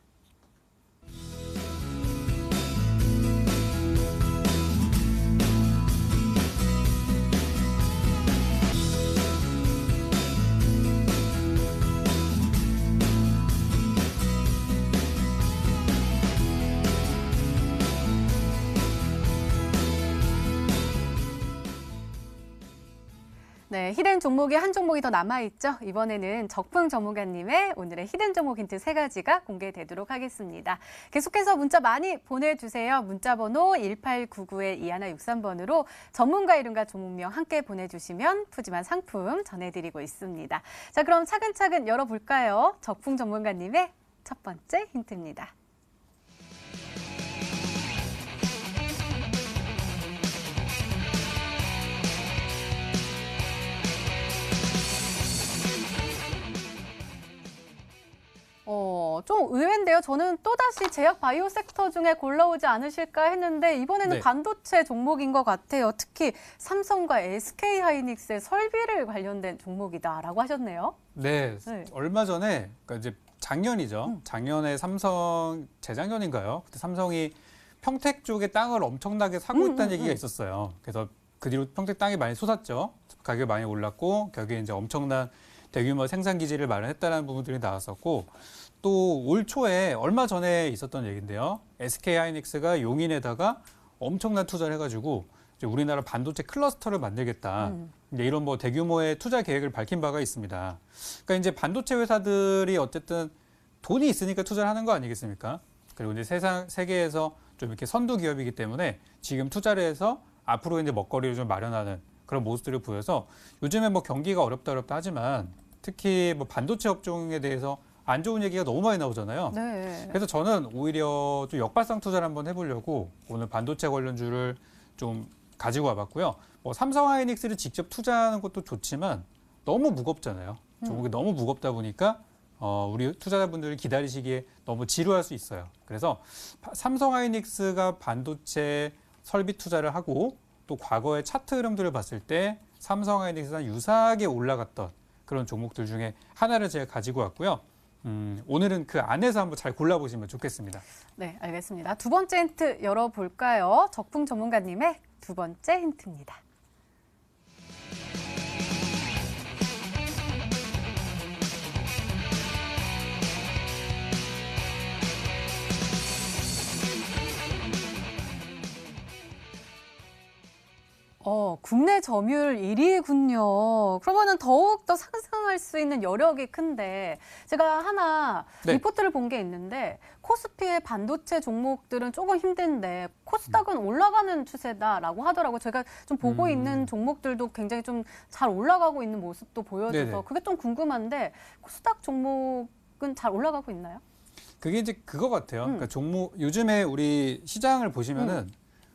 네, 히든 종목이 한 종목이 더 남아있죠. 이번에는 적풍 전문가님의 오늘의 히든 종목 힌트 3가지가 공개되도록 하겠습니다. 계속해서 문자 많이 보내주세요. 문자번호 1899-2163번으로 전문가 이름과 종목명 함께 보내주시면 푸짐한 상품 전해드리고 있습니다. 자, 그럼 차근차근 열어볼까요? 적풍 전문가님의 첫 번째 힌트입니다. 좀 의외인데요. 저는 또다시 제약 바이오 섹터 중에 골라오지 않으실까 했는데 이번에는 네. 반도체 종목인 것 같아요. 특히 삼성과 SK 하이닉스의 설비를 관련된 종목이다라고 하셨네요. 네, 네. 얼마 전에 그러니까 이제 작년이죠. 작년에 삼성 재작년인가요? 그때 삼성이 평택 쪽에 땅을 엄청나게 사고 있다는 얘기가 있었어요. 그래서 그 뒤로 평택 땅이 많이 솟았죠. 가격이 많이 올랐고 결국에 이제 엄청난 대규모 생산 기지를 마련했다는 부분들이 나왔었고 또 올 초에 얼마 전에 있었던 얘기인데요. SK 하이닉스가 용인에다가 엄청난 투자를 해가지고 이제 우리나라 반도체 클러스터를 만들겠다. 이제 이런 뭐 대규모의 투자 계획을 밝힌 바가 있습니다. 그러니까 이제 반도체 회사들이 어쨌든 돈이 있으니까 투자를 하는 거 아니겠습니까? 그리고 이제 세계에서 좀 이렇게 선두 기업이기 때문에 지금 투자를 해서 앞으로 이제 먹거리를 좀 마련하는 그런 모습들을 보여서 요즘에 뭐 경기가 어렵다 하지만 특히 뭐 반도체 업종에 대해서 안 좋은 얘기가 너무 많이 나오잖아요. 네. 그래서 저는 오히려 좀 역발상 투자를 한번 해보려고 오늘 반도체 관련주를 좀 가지고 와봤고요. 뭐 삼성 하이닉스를 직접 투자하는 것도 좋지만 너무 무겁잖아요. 종목이 너무 무겁다 보니까 우리 투자자분들이 기다리시기에 너무 지루할 수 있어요. 그래서 삼성 하이닉스가 반도체 설비 투자를 하고 또 과거의 차트 흐름들을 봤을 때 삼성 하이닉스랑 유사하게 올라갔던 그런 종목들 중에 하나를 제가 가지고 왔고요. 오늘은 그 안에서 한번 잘 골라보시면 좋겠습니다. 네, 알겠습니다. 두 번째 힌트 열어볼까요? 적풍 전문가님의 두 번째 힌트입니다. 국내 점유율 1위군요. 그러면은 더욱더 상승할 수 있는 여력이 큰데 제가 하나 네. 리포트를 본 게 있는데 코스피의 반도체 종목들은 조금 힘든데 코스닥은 올라가는 추세다라고 하더라고요. 제가 좀 보고 있는 종목들도 굉장히 좀 잘 올라가고 있는 모습도 보여줘서 네네. 그게 좀 궁금한데 코스닥 종목은 잘 올라가고 있나요? 그게 이제 그거 같아요. 그러니까 요즘에 우리 시장을 보시면은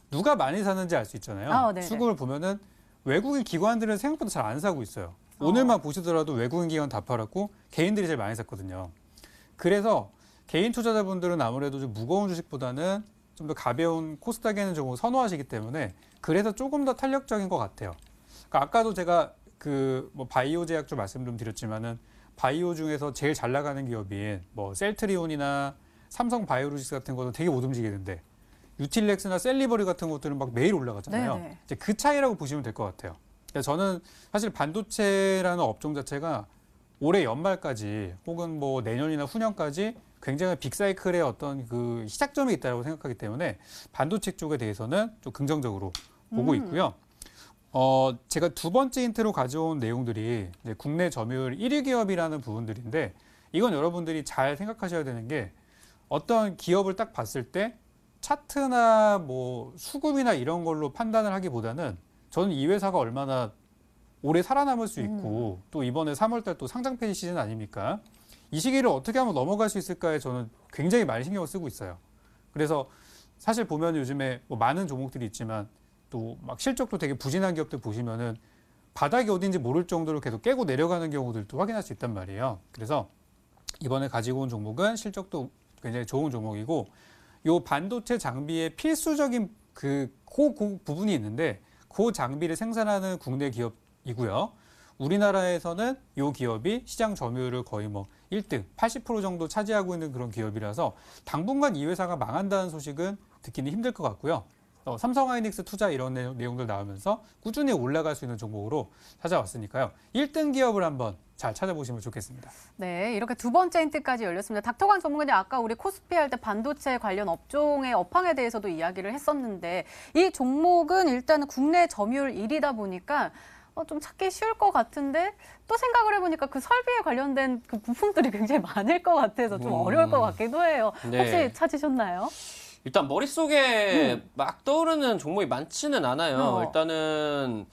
누가 많이 사는지 알 수 있잖아요. 네네. 수급을 보면은 외국인 기관들은 생각보다 잘 안 사고 있어요. 오늘만 보시더라도 외국인 기관 다 팔았고 개인들이 제일 많이 샀거든요. 그래서 개인 투자자분들은 아무래도 좀 무거운 주식보다는 좀 더 가벼운 코스닥에는 좀 선호하시기 때문에 그래서 조금 더 탄력적인 것 같아요. 그러니까 아까도 제가 그 뭐 바이오 제약 좀 말씀 좀 드렸지만은 바이오 중에서 제일 잘 나가는 기업인 뭐 셀트리온이나 삼성 바이오로직스 같은 것도 되게 못 움직이는데 유틸렉스나 셀리버리 같은 것들은 막 매일 올라가잖아요. 네네. 이제 그 차이라고 보시면 될 것 같아요. 그래서 저는 사실 반도체라는 업종 자체가 올해 연말까지 혹은 뭐 내년이나 후년까지 굉장히 빅사이클의 어떤 그 시작점이 있다고 생각하기 때문에 반도체 쪽에 대해서는 좀 긍정적으로 보고 있고요. 제가 두 번째 힌트로 가져온 내용들이 이제 국내 점유율 1위 기업이라는 부분들인데 이건 여러분들이 잘 생각하셔야 되는 게 어떤 기업을 딱 봤을 때 차트나 뭐 수급이나 이런 걸로 판단을 하기보다는 저는 이 회사가 얼마나 오래 살아남을 수 있고 또 이번에 3월달 또 상장 폐지 시즌 아닙니까? 이 시기를 어떻게 하면 넘어갈 수 있을까에 저는 굉장히 많이 신경을 쓰고 있어요. 그래서 사실 보면 요즘에 뭐 많은 종목들이 있지만 또 막 실적도 되게 부진한 기업들 보시면은 바닥이 어딘지 모를 정도로 계속 깨고 내려가는 경우들도 확인할 수 있단 말이에요. 그래서 이번에 가지고 온 종목은 실적도 굉장히 좋은 종목이고 요 반도체 장비의 필수적인 그 부분이 있는데 그 장비를 생산하는 국내 기업이고요. 우리나라에서는 이 기업이 시장 점유율을 거의 뭐 1등, 80% 정도 차지하고 있는 그런 기업이라서 당분간 이 회사가 망한다는 소식은 듣기는 힘들 것 같고요. 삼성 하이닉스 투자 이런 내용들 나오면서 꾸준히 올라갈 수 있는 종목으로 찾아왔으니까요. 1등 기업을 한번 잘 찾아보시면 좋겠습니다. 네, 이렇게 두 번째 힌트까지 열렸습니다. 닥터관 전문가님 아까 우리 코스피 할 때 반도체 관련 업종의 업황에 대해서도 이야기를 했었는데 이 종목은 일단은 국내 점유율 1위다 보니까 좀 찾기 쉬울 것 같은데 또 생각을 해보니까 그 설비에 관련된 그 부품들이 굉장히 많을 것 같아서 좀 어려울 것 같기도 해요. 네. 혹시 찾으셨나요? 일단 머릿속에 막 떠오르는 종목이 많지는 않아요. 일단은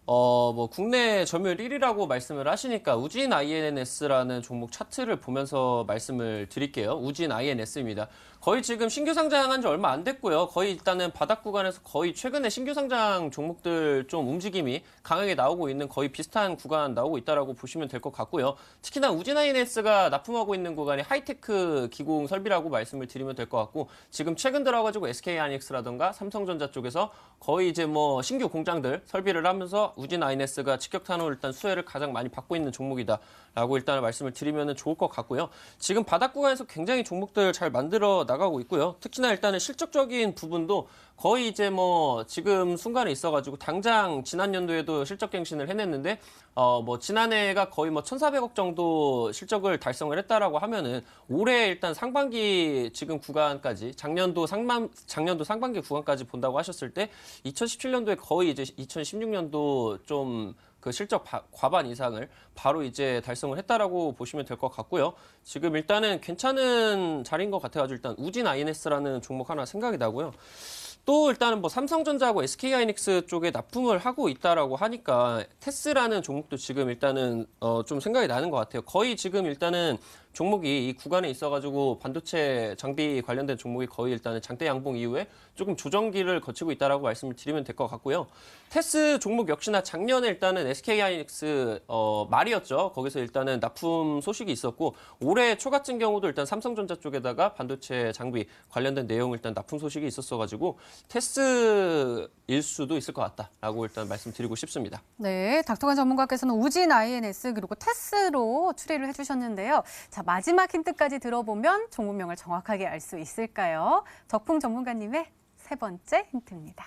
뭐 국내 점유율 1위라고 말씀을 하시니까 우진 INS라는 종목 차트를 보면서 말씀을 드릴게요. 우진 INS입니다. 거의 지금 신규 상장한 지 얼마 안 됐고요. 거의 일단은 바닥 구간에서 거의 최근에 신규 상장 종목들 좀 움직임이 강하게 나오고 있는 거의 비슷한 구간 나오고 있다라고 보시면 될 것 같고요. 특히나 우진 INS가 납품하고 있는 구간이 하이테크 기공 설비라고 말씀을 드리면 될 것 같고 지금 최근 들어가지고 SK 하이닉스라든가 삼성전자 쪽에서 거의 이제 뭐 신규 공장들 설비를 하면서 우진 INS가 직격탄으로 일단 수혜를 가장 많이 받고 있는 종목이다라고 일단 말씀을 드리면 좋을 것 같고요. 지금 바닥 구간에서 굉장히 종목들 잘 만들어 나가고 있고요. 특히나 일단은 실적적인 부분도 거의 이제 뭐 지금 순간에 있어가지고 당장 지난 연도에도 실적 갱신을 해냈는데 뭐 지난해가 거의 뭐 1,400억 정도 실적을 달성을 했다라고 하면은 올해 일단 상반기 지금 구간까지 작년도 상반기 구간까지 본다고 하셨을 때 2017년도에 거의 이제 2016년도 좀 그 실적 과반 이상을 바로 이제 달성을 했다라고 보시면 될 것 같고요. 지금 일단은 괜찮은 자리인 것 같아가지고 일단 우진 INS라는 종목 하나 생각이 나고요. 또 일단은 뭐 삼성전자하고 SK하이닉스 쪽에 납품을 하고 있다라고 하니까 테스라는 종목도 지금 일단은 좀 생각이 나는 것 같아요. 거의 지금 일단은 종목이 이 구간에 있어가지고 반도체 장비 관련된 종목이 거의 일단은 장대 양봉 이후에 조금 조정기를 거치고 있다라고 말씀을 드리면 될 것 같고요. 테스 종목 역시나 작년에 일단은 SK하이닉스 말이었죠. 거기서 일단은 납품 소식이 있었고 올해 초 같은 경우도 일단 삼성전자 쪽에다가 반도체 장비 관련된 내용 일단 납품 소식이 있었어가지고 테스일 수도 있을 것 같다라고 일단 말씀드리고 싶습니다. 네, 닥터관 전문가께서는 우진 INS 그리고 테스로 추리를 해주셨는데요. 자, 마지막 힌트까지 들어보면 종목명을 정확하게 알 수 있을까요? 적풍 전문가님의 세 번째 힌트입니다.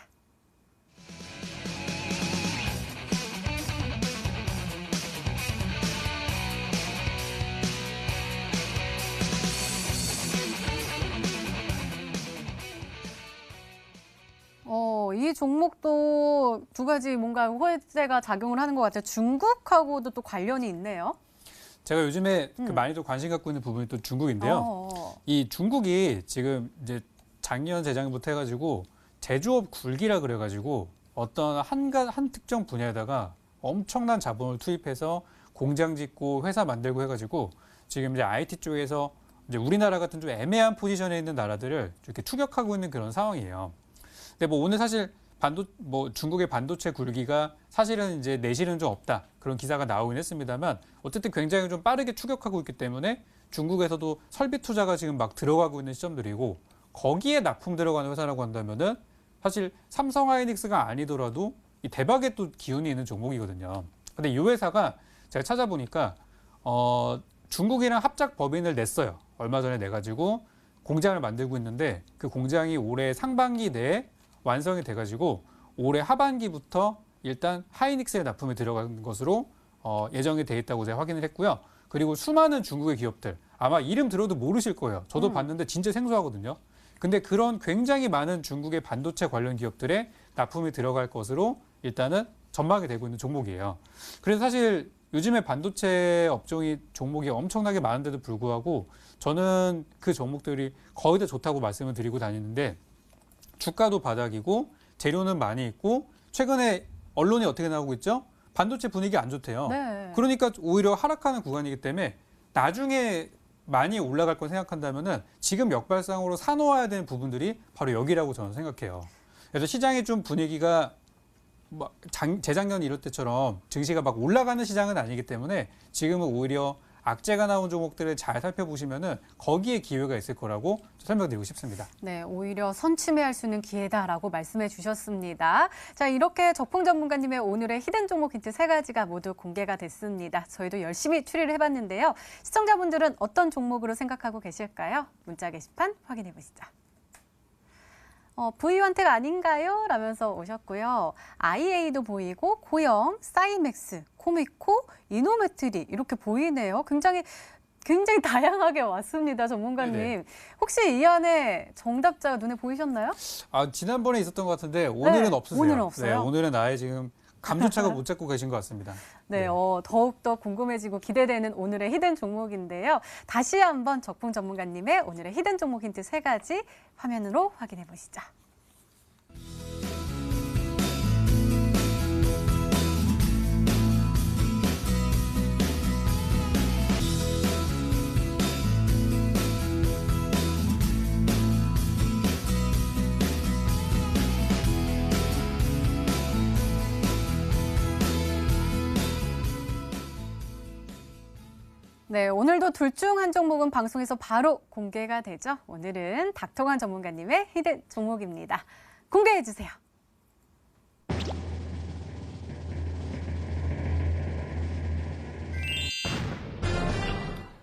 이 종목도 두 가지 뭔가 호재가 작용을 하는 것 같아요. 중국하고도 또 관련이 있네요. 제가 요즘에 그 많이도 관심 갖고 있는 부분이 또 중국인데요. 이 중국이 지금 이제 작년 재작년부터 해가지고 제조업 굴기라 그래가지고 어떤 한 특정 분야에다가 엄청난 자본을 투입해서 공장 짓고 회사 만들고 해가지고 지금 이제 IT 쪽에서 이제 우리나라 같은 좀 애매한 포지션에 있는 나라들을 이렇게 추격하고 있는 그런 상황이에요. 근데 뭐 오늘 사실 중국의 반도체 굴기가 사실은 이제 내실은 좀 없다. 그런 기사가 나오긴 했습니다만 어쨌든 굉장히 좀 빠르게 추격하고 있기 때문에 중국에서도 설비 투자가 지금 막 들어가고 있는 시점들이고 거기에 납품 들어가는 회사라고 한다면은 사실 삼성하이닉스가 아니더라도 이 대박의 또 기운이 있는 종목이거든요. 근데 이 회사가 제가 찾아보니까 중국이랑 합작 법인을 냈어요. 얼마 전에 내가지고 공장을 만들고 있는데 그 공장이 올해 상반기 내에 완성이 돼가지고 올해 하반기부터 일단 하이닉스에 납품이 들어간 것으로 예정이 돼 있다고 제가 확인을 했고요. 그리고 수많은 중국의 기업들 아마 이름 들어도 모르실 거예요. 저도 봤는데 진짜 생소하거든요. 근데 그런 굉장히 많은 중국의 반도체 관련 기업들의 납품이 들어갈 것으로 일단은 전망이 되고 있는 종목이에요. 그래서 사실 요즘에 반도체 업종이 종목이 엄청나게 많은데도 불구하고 저는 그 종목들이 거의 다 좋다고 말씀을 드리고 다니는데 주가도 바닥이고 재료는 많이 있고 최근에 언론이 어떻게 나오고 있죠? 반도체 분위기 안 좋대요. 네. 그러니까 오히려 하락하는 구간이기 때문에 나중에 많이 올라갈 거 생각한다면은 지금 역발상으로 사놓아야 되는 부분들이 바로 여기라고 저는 생각해요. 그래서 시장의 좀 분위기가 재작년 이럴 때처럼 증시가 막 올라가는 시장은 아니기 때문에 지금은 오히려 악재가 나온 종목들을 잘 살펴보시면은 거기에 기회가 있을 거라고 설명드리고 싶습니다. 네, 오히려 선취매할 수 있는 기회다라고 말씀해 주셨습니다. 자, 이렇게 적풍 전문가님의 오늘의 히든 종목 힌트 세 가지가 모두 공개가 됐습니다. 저희도 열심히 추리를 해봤는데요. 시청자분들은 어떤 종목으로 생각하고 계실까요? 문자 게시판 확인해 보시죠. V원택 아닌가요? 라면서 오셨고요. IA도 보이고 고영, 사이맥스, 코미코, 이노메트리 이렇게 보이네요. 굉장히 다양하게 왔습니다, 전문가님. 네네. 혹시 이 안에 정답자가 눈에 보이셨나요? 지난번에 있었던 것 같은데 오늘은 네, 없으세요. 오늘은 없어요? 네, 오늘은 아예 지금 감조차가 못 잡고 계신 것 같습니다. 네, 더욱더 궁금해지고 기대되는 오늘의 히든 종목인데요. 다시 한번 적풍 전문가님의 오늘의 히든 종목 힌트 세 가지 화면으로 확인해 보시죠. 네, 오늘도 둘 중 한 종목은 방송에서 바로 공개가 되죠. 오늘은 닥터관 전문가님의 히든 종목입니다. 공개해 주세요.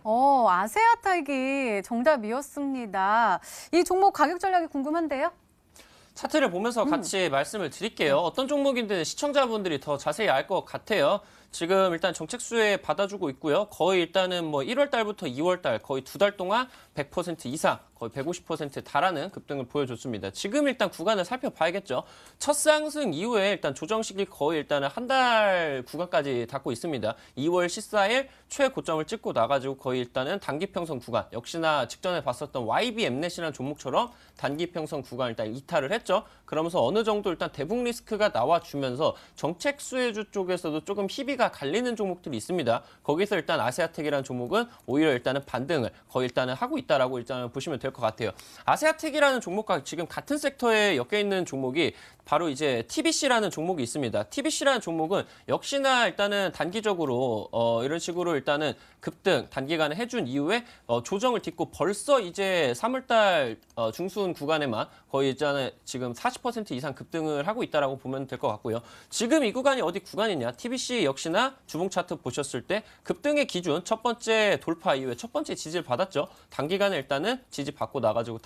아세아텍이 정답이었습니다. 이 종목 가격 전략이 궁금한데요. 차트를 보면서 같이 말씀을 드릴게요. 어떤 종목인지는 시청자분들이 더 자세히 알 것 같아요. 지금 일단 정책 수혜 받아주고 있고요. 거의 일단은 뭐 1월 달부터 2월 달 거의 2달 동안 100% 이상, 거의 150%에 달하는 급등을 보여줬습니다. 지금 일단 구간을 살펴봐야겠죠. 첫 상승 이후에 일단 조정 시기 거의 일단은 한 달 구간까지 닿고 있습니다. 2월 14일 최고점을 찍고 나가지고 거의 일단은 단기평선 구간, 역시나 직전에 봤었던 YB엠넷이라는 종목처럼 단기평선 구간 일단 이탈을 했죠. 그러면서 어느 정도 일단 대북 리스크가 나와주면서 정책 수혜주 쪽에서도 조금 희비가 갈리는 종목들이 있습니다. 거기서 일단 아세아텍이라는 종목은 오히려 일단은 반등을 거의 일단은 하고 있다라고 일단은 보시면 될 것 같아요. 아세아텍이라는 종목과 지금 같은 섹터에 엮여 있는 종목이 바로 이제 TBC라는 종목이 있습니다. TBC라는 종목은 역시나 일단은 단기적으로 이런 식으로 일단은 급등 단기간에 해준 이후에 조정을 딛고 벌써 이제 3월달 중순 구간에만 거의 있잖아요. 지금 40% 이상 급등을 하고 있다라고 보면 될 것 같고요. 지금 이 구간이 어디 구간이냐? TBC 역시나 주봉 차트 보셨을 때 급등의 기준 첫 번째 돌파 이후에 첫 번째 지지를 받았죠. 단기간에 일단은 지지 받고 나가지고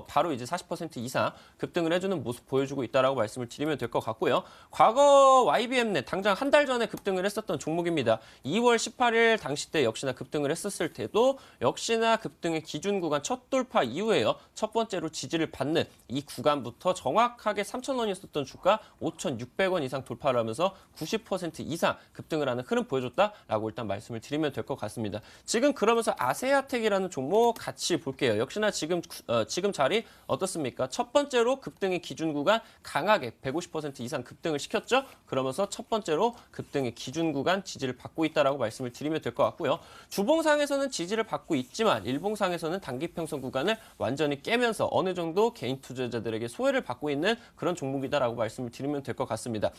바로 이제 40% 이상 급등을 해주는 모습 보여주고 있다라고 말씀을 드리면 될 것 같고요. 과거 YB엠넷 당장 한 달 전에 급등을 했었던 종목입니다. 2월 18일 당시 때 역시나 급등을 했었을 때도 역시나 급등의 기준 구간 첫 돌파 이후에요. 첫 번째로 지지를 받는 이 구간부터 정확하게 3,000원이었던 주가 5,600원 이상 돌파를 하면서 90% 이상 급등을 하는 흐름 보여줬다라고 일단 말씀을 드리면 될 것 같습니다. 지금 그러면서 아세아텍이라는 종목 같이 볼게요. 역시나 지금 자리 어떻습니까? 첫 번째로 급등의 기준 구간 강하게 150% 이상 급등을 시켰죠. 그러면서 첫 번째로 급등의 기준 구간 지지를 받고 있다라고 말씀을 드리면 될 것 같고요. 주봉상에서는 지지를 받고 있지만 일봉상에서는 단기평선 구간을 완전히 깨면서 어느 정도 개인 투자자들에게 소외를 받고 있는 그런 종목이다라고 말씀을 드리면 될 것 같습니다.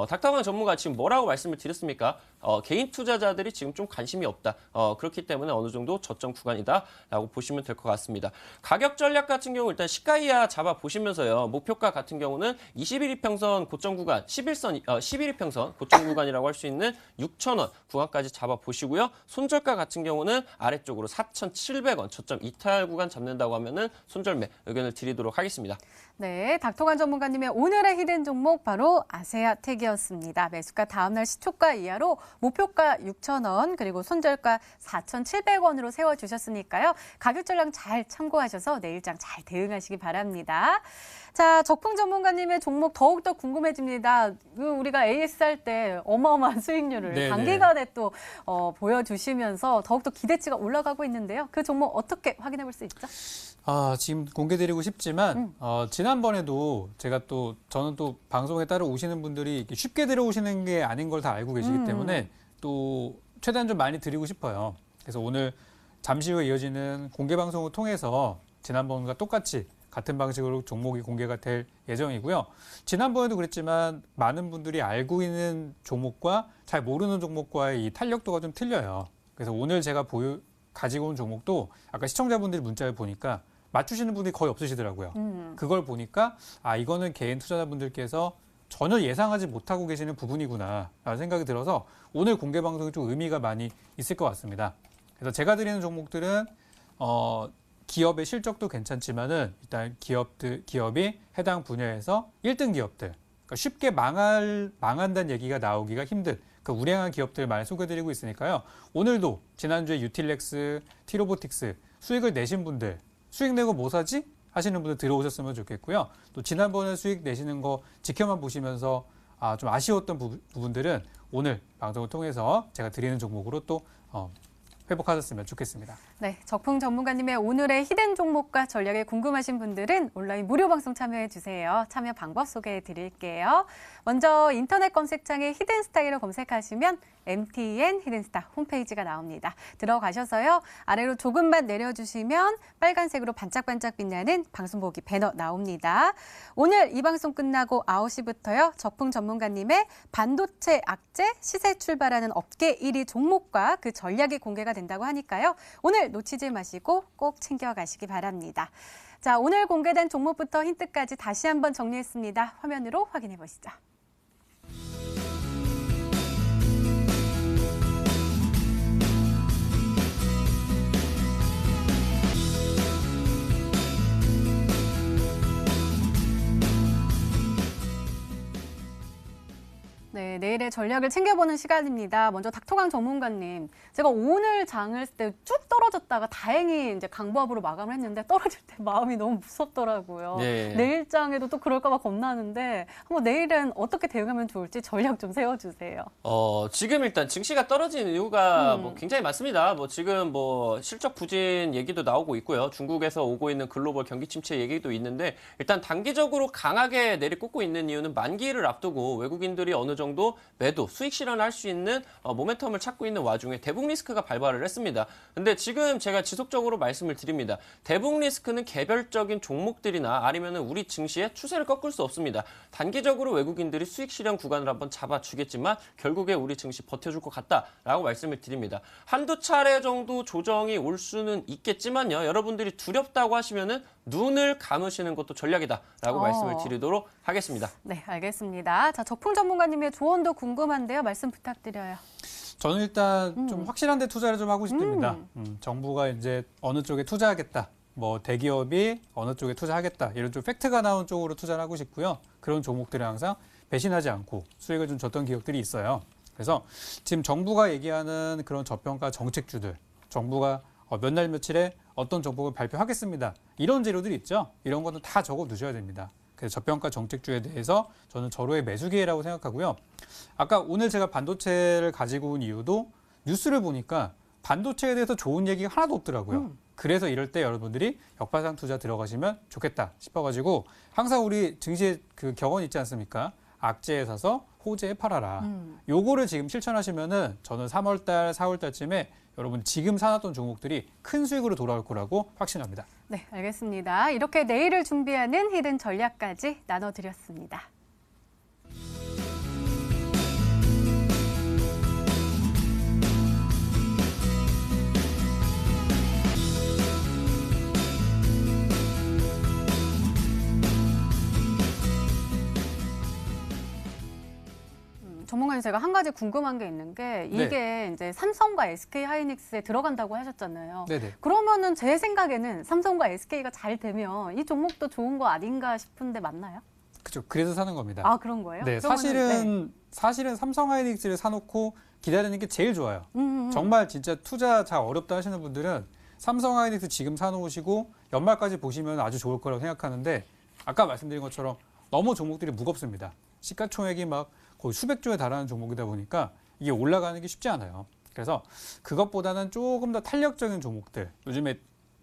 닥터강 전문가 지금 뭐라고 말씀을 드렸습니까? 개인 투자자들이 지금 좀 관심이 없다. 그렇기 때문에 어느 정도 저점 구간이다라고 보시면 될 것 같습니다. 가격 전략 같은 경우 일단 시가 이하 잡아 보시면서요. 목표가 같은 경우는 21이평선 고점 구간, 11이평선 고점 구간이라고 할 수 있는 6,000원 구간까지 잡아 보시고요. 손절가 같은 경우는 아래쪽으로 4,700원 저점 이탈 구간 잡는다고 하면은 손절매 의견을 드리도록 하겠습니다. 네, 닥터관 전문가님의 오늘의 히든 종목 바로 아세아텍이었습니다. 매수가 다음날 시초가 이하로 목표가 6,000원 그리고 손절가 4,700원으로 세워주셨으니까요. 가격 전략 잘 참고하셔서 내일장 잘 대응하시기 바랍니다. 자, 적풍 전문가님의 종목 더욱더 궁금해집니다. 우리가 AS 할 때 어마어마한 수익률을 네네. 단기간에 또 보여주시면서 더욱더 기대치가 올라가고 있는데요. 그 종목 어떻게 확인해 볼 수 있죠? 지금 공개드리고 싶지만 지난번에도 저는 또 방송에 따라 오시는 분들이 쉽게 들어오시는 게 아닌 걸 다 알고 계시기 때문에 또 최대한 좀 많이 드리고 싶어요. 그래서 오늘 잠시 후에 이어지는 공개 방송을 통해서 지난번과 똑같이 같은 방식으로 종목이 공개가 될 예정이고요. 지난번에도 그랬지만 많은 분들이 알고 있는 종목과 잘 모르는 종목과의 이 탄력도가 좀 틀려요. 그래서 오늘 제가 가지고 온 종목도 아까 시청자분들이 문자를 보니까 맞추시는 분들이 거의 없으시더라고요. 그걸 보니까 이거는 개인 투자자분들께서 전혀 예상하지 못하고 계시는 부분이구나 라는 생각이 들어서 오늘 공개 방송이 좀 의미가 많이 있을 것 같습니다. 그래서 제가 드리는 종목들은 기업의 실적도 괜찮지만은 일단 기업이 해당 분야에서 1등 기업들, 그러니까 쉽게 망한다는 얘기가 나오기가 힘든 그 우량한 기업들 많이 소개드리고 있으니까요. 오늘도 지난주에 유틸렉스, 티로보틱스 수익을 내신 분들, 수익 내고 뭐 사지? 하시는 분들 들어오셨으면 좋겠고요. 또 지난번에 수익 내시는 거 지켜만 보시면서 좀 아쉬웠던 부분들은 오늘 방송을 통해서 제가 드리는 종목으로 또 회복하셨으면 좋겠습니다. 네, 적풍 전문가님의 오늘의 히든 종목과 전략에 궁금하신 분들은 온라인 무료 방송 참여해 주세요. 참여 방법 소개해 드릴게요. 먼저 인터넷 검색창에 히든 스타일을 검색하시면 MTN 히든스타 홈페이지가 나옵니다. 들어가셔서요. 아래로 조금만 내려주시면 빨간색으로 반짝반짝 빛나는 방송 보기 배너 나옵니다. 오늘 이 방송 끝나고 9시부터요. 적풍 전문가님의 반도체 악재 시세 출발하는 업계 1위 종목과 그 전략이 공개가 된다고 하니까요. 오늘 놓치지 마시고 꼭 챙겨가시기 바랍니다. 자, 오늘 공개된 종목부터 힌트까지 다시 한번 정리했습니다. 화면으로 확인해 보시죠. 네, 내일의 전략을 챙겨보는 시간입니다. 먼저 닥터강 전문가님, 제가 오늘 장을 쓸 때 쭉 떨어졌다가 다행히 이제 강보합으로 마감을 했는데 떨어질 때 마음이 너무 무섭더라고요. 네. 내일 장에도 또 그럴까 봐 겁나는데 한번 내일은 어떻게 대응하면 좋을지 전략 좀 세워주세요. 지금 일단 증시가 떨어진 이유가 뭐 굉장히 많습니다. 뭐 지금 뭐 실적 부진 얘기도 나오고 있고요. 중국에서 오고 있는 글로벌 경기 침체 얘기도 있는데 일단 단기적으로 강하게 내리꽂고 있는 이유는 만기를 앞두고 외국인들이 어느 정도 매도, 수익 실현을 할 수 있는 모멘텀을 찾고 있는 와중에 대북 리스크가 발발을 했습니다. 근데 지금 제가 지속적으로 말씀을 드립니다. 대북 리스크는 개별적인 종목들이나 아니면은 우리 증시의 추세를 꺾을 수 없습니다. 단기적으로 외국인들이 수익 실현 구간을 한번 잡아주겠지만 결국에 우리 증시 버텨줄 것 같다라고 말씀을 드립니다. 한두 차례 정도 조정이 올 수는 있겠지만요. 여러분들이 두렵다고 하시면은 눈을 감으시는 것도 전략이다라고 말씀을 드리도록 하겠습니다. 네, 알겠습니다. 자, 적풍 전문가님의 조언도 궁금한데요. 말씀 부탁드려요. 저는 일단 좀 확실한 데 투자를 좀 하고 싶습니다. 정부가 이제 어느 쪽에 투자하겠다. 뭐 대기업이 어느 쪽에 투자하겠다. 이런 좀 팩트가 나온 쪽으로 투자를 하고 싶고요. 그런 종목들을 항상 배신하지 않고 수익을 좀 줬던 기업들이 있어요. 그래서 지금 정부가 얘기하는 그런 저평가 정책주들, 정부가 몇 날 며칠에 어떤 정책을 발표하겠습니다. 이런 재료들이 있죠. 이런 거는 다 적어 두셔야 됩니다. 그래서 저평가 정책주에 대해서 저는 절호의 매수 기회라고 생각하고요. 아까 오늘 제가 반도체를 가지고 온 이유도 뉴스를 보니까 반도체에 대해서 좋은 얘기가 하나도 없더라고요. 그래서 이럴 때 여러분들이 역발상 투자 들어가시면 좋겠다 싶어가지고 항상 우리 증시에 그 격언 있지 않습니까? 악재에 사서 호재에 팔아라. 요거를 지금 실천하시면은 저는 3월달, 4월달쯤에 여러분 지금 사놨던 종목들이 큰 수익으로 돌아올 거라고 확신합니다. 네, 알겠습니다. 이렇게 내일을 준비하는 히든 전략까지 나눠드렸습니다. 전문가님, 제가 한 가지 궁금한 게 있는 게 이게 이제 삼성과 SK 하이닉스에 들어간다고 하셨잖아요. 네네. 그러면은 제 생각에는 삼성과 SK가 잘 되면 이 종목도 좋은 거 아닌가 싶은데 맞나요? 그렇죠. 그래서 사는 겁니다. 아, 그런 거예요? 네, 그러면은, 사실은 삼성 하이닉스를 사놓고 기다리는 게 제일 좋아요. 정말 진짜 투자 잘 어렵다 하시는 분들은 삼성 하이닉스 지금 사놓으시고 연말까지 보시면 아주 좋을 거라고 생각하는데 아까 말씀드린 것처럼 너무 종목들이 무겁습니다. 시가총액이 막 거의 수백조에 달하는 종목이다 보니까 이게 올라가는 게 쉽지 않아요. 그래서 그것보다는 조금 더 탄력적인 종목들, 요즘에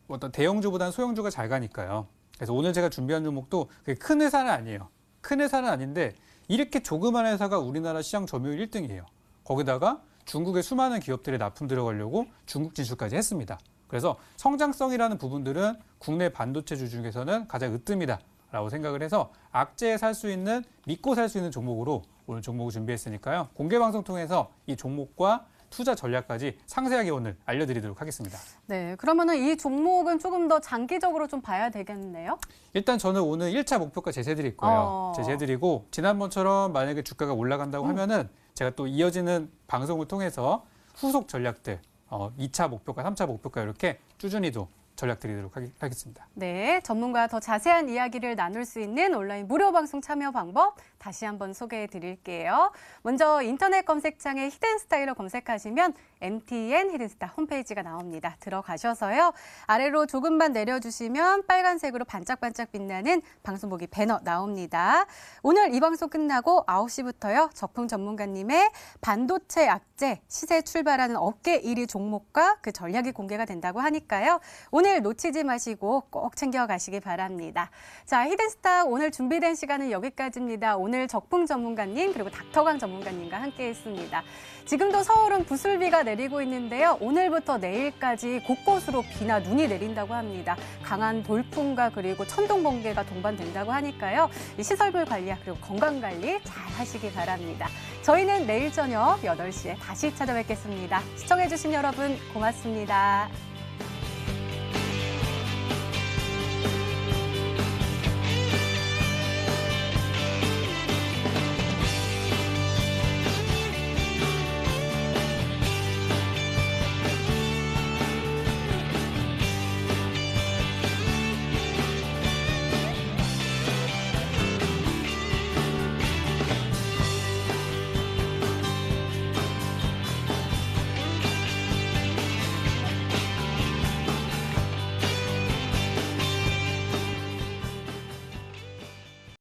어떤 대형주보다는 소형주가 잘 가니까요. 그래서 오늘 제가 준비한 종목도 그게 큰 회사는 아니에요. 큰 회사는 아닌데 이렇게 조그만 회사가 우리나라 시장 점유율 1등이에요. 거기다가 중국의 수많은 기업들에 납품 들어가려고 중국 진출까지 했습니다. 그래서 성장성이라는 부분들은 국내 반도체주 중에서는 가장 으뜸이다라고 생각을 해서 악재에 살 수 있는, 믿고 살 수 있는 종목으로 오늘 종목을 준비했으니까요. 공개 방송 통해서 이 종목과 투자 전략까지 상세하게 오늘 알려드리도록 하겠습니다. 네, 그러면은 이 종목은 조금 더 장기적으로 좀 봐야 되겠네요. 일단 저는 오늘 1차 목표가 제시해드릴 거예요. 제시해드리고 지난번처럼 만약에 주가가 올라간다고 하면은 제가 또 이어지는 방송을 통해서 후속 전략들, 2차 목표가, 3차 목표가 이렇게 꾸준히도 전략 드리도록 하겠습니다. 네, 전문가와 더 자세한 이야기를 나눌 수 있는 온라인 무료 방송 참여 방법 다시 한번 소개해 드릴게요. 먼저 인터넷 검색창에 히든스타일로 검색하시면 MTN 히든스타 홈페이지가 나옵니다. 들어가셔서요. 아래로 조금만 내려주시면 빨간색으로 반짝반짝 빛나는 방송보기 배너 나옵니다. 오늘 이 방송 끝나고 9시부터요. 적풍 전문가님의 반도체 악재, 시세 출발하는 업계 1위 종목과 그 전략이 공개가 된다고 하니까요. 오늘 놓치지 마시고 꼭 챙겨가시기 바랍니다. 자, 히든스타 오늘 준비된 시간은 여기까지입니다. 오늘 적풍 전문가님 그리고 닥터강 전문가님과 함께했습니다. 지금도 서울은 부슬비가 내리고 있는데요. 오늘부터 내일까지 곳곳으로 비나 눈이 내린다고 합니다. 강한 돌풍과 그리고 천둥 번개가 동반된다고 하니까요. 이 시설물 관리와 그리고 건강 관리 잘 하시기 바랍니다. 저희는 내일 저녁 8시에 다시 찾아뵙겠습니다. 시청해주신 여러분 고맙습니다.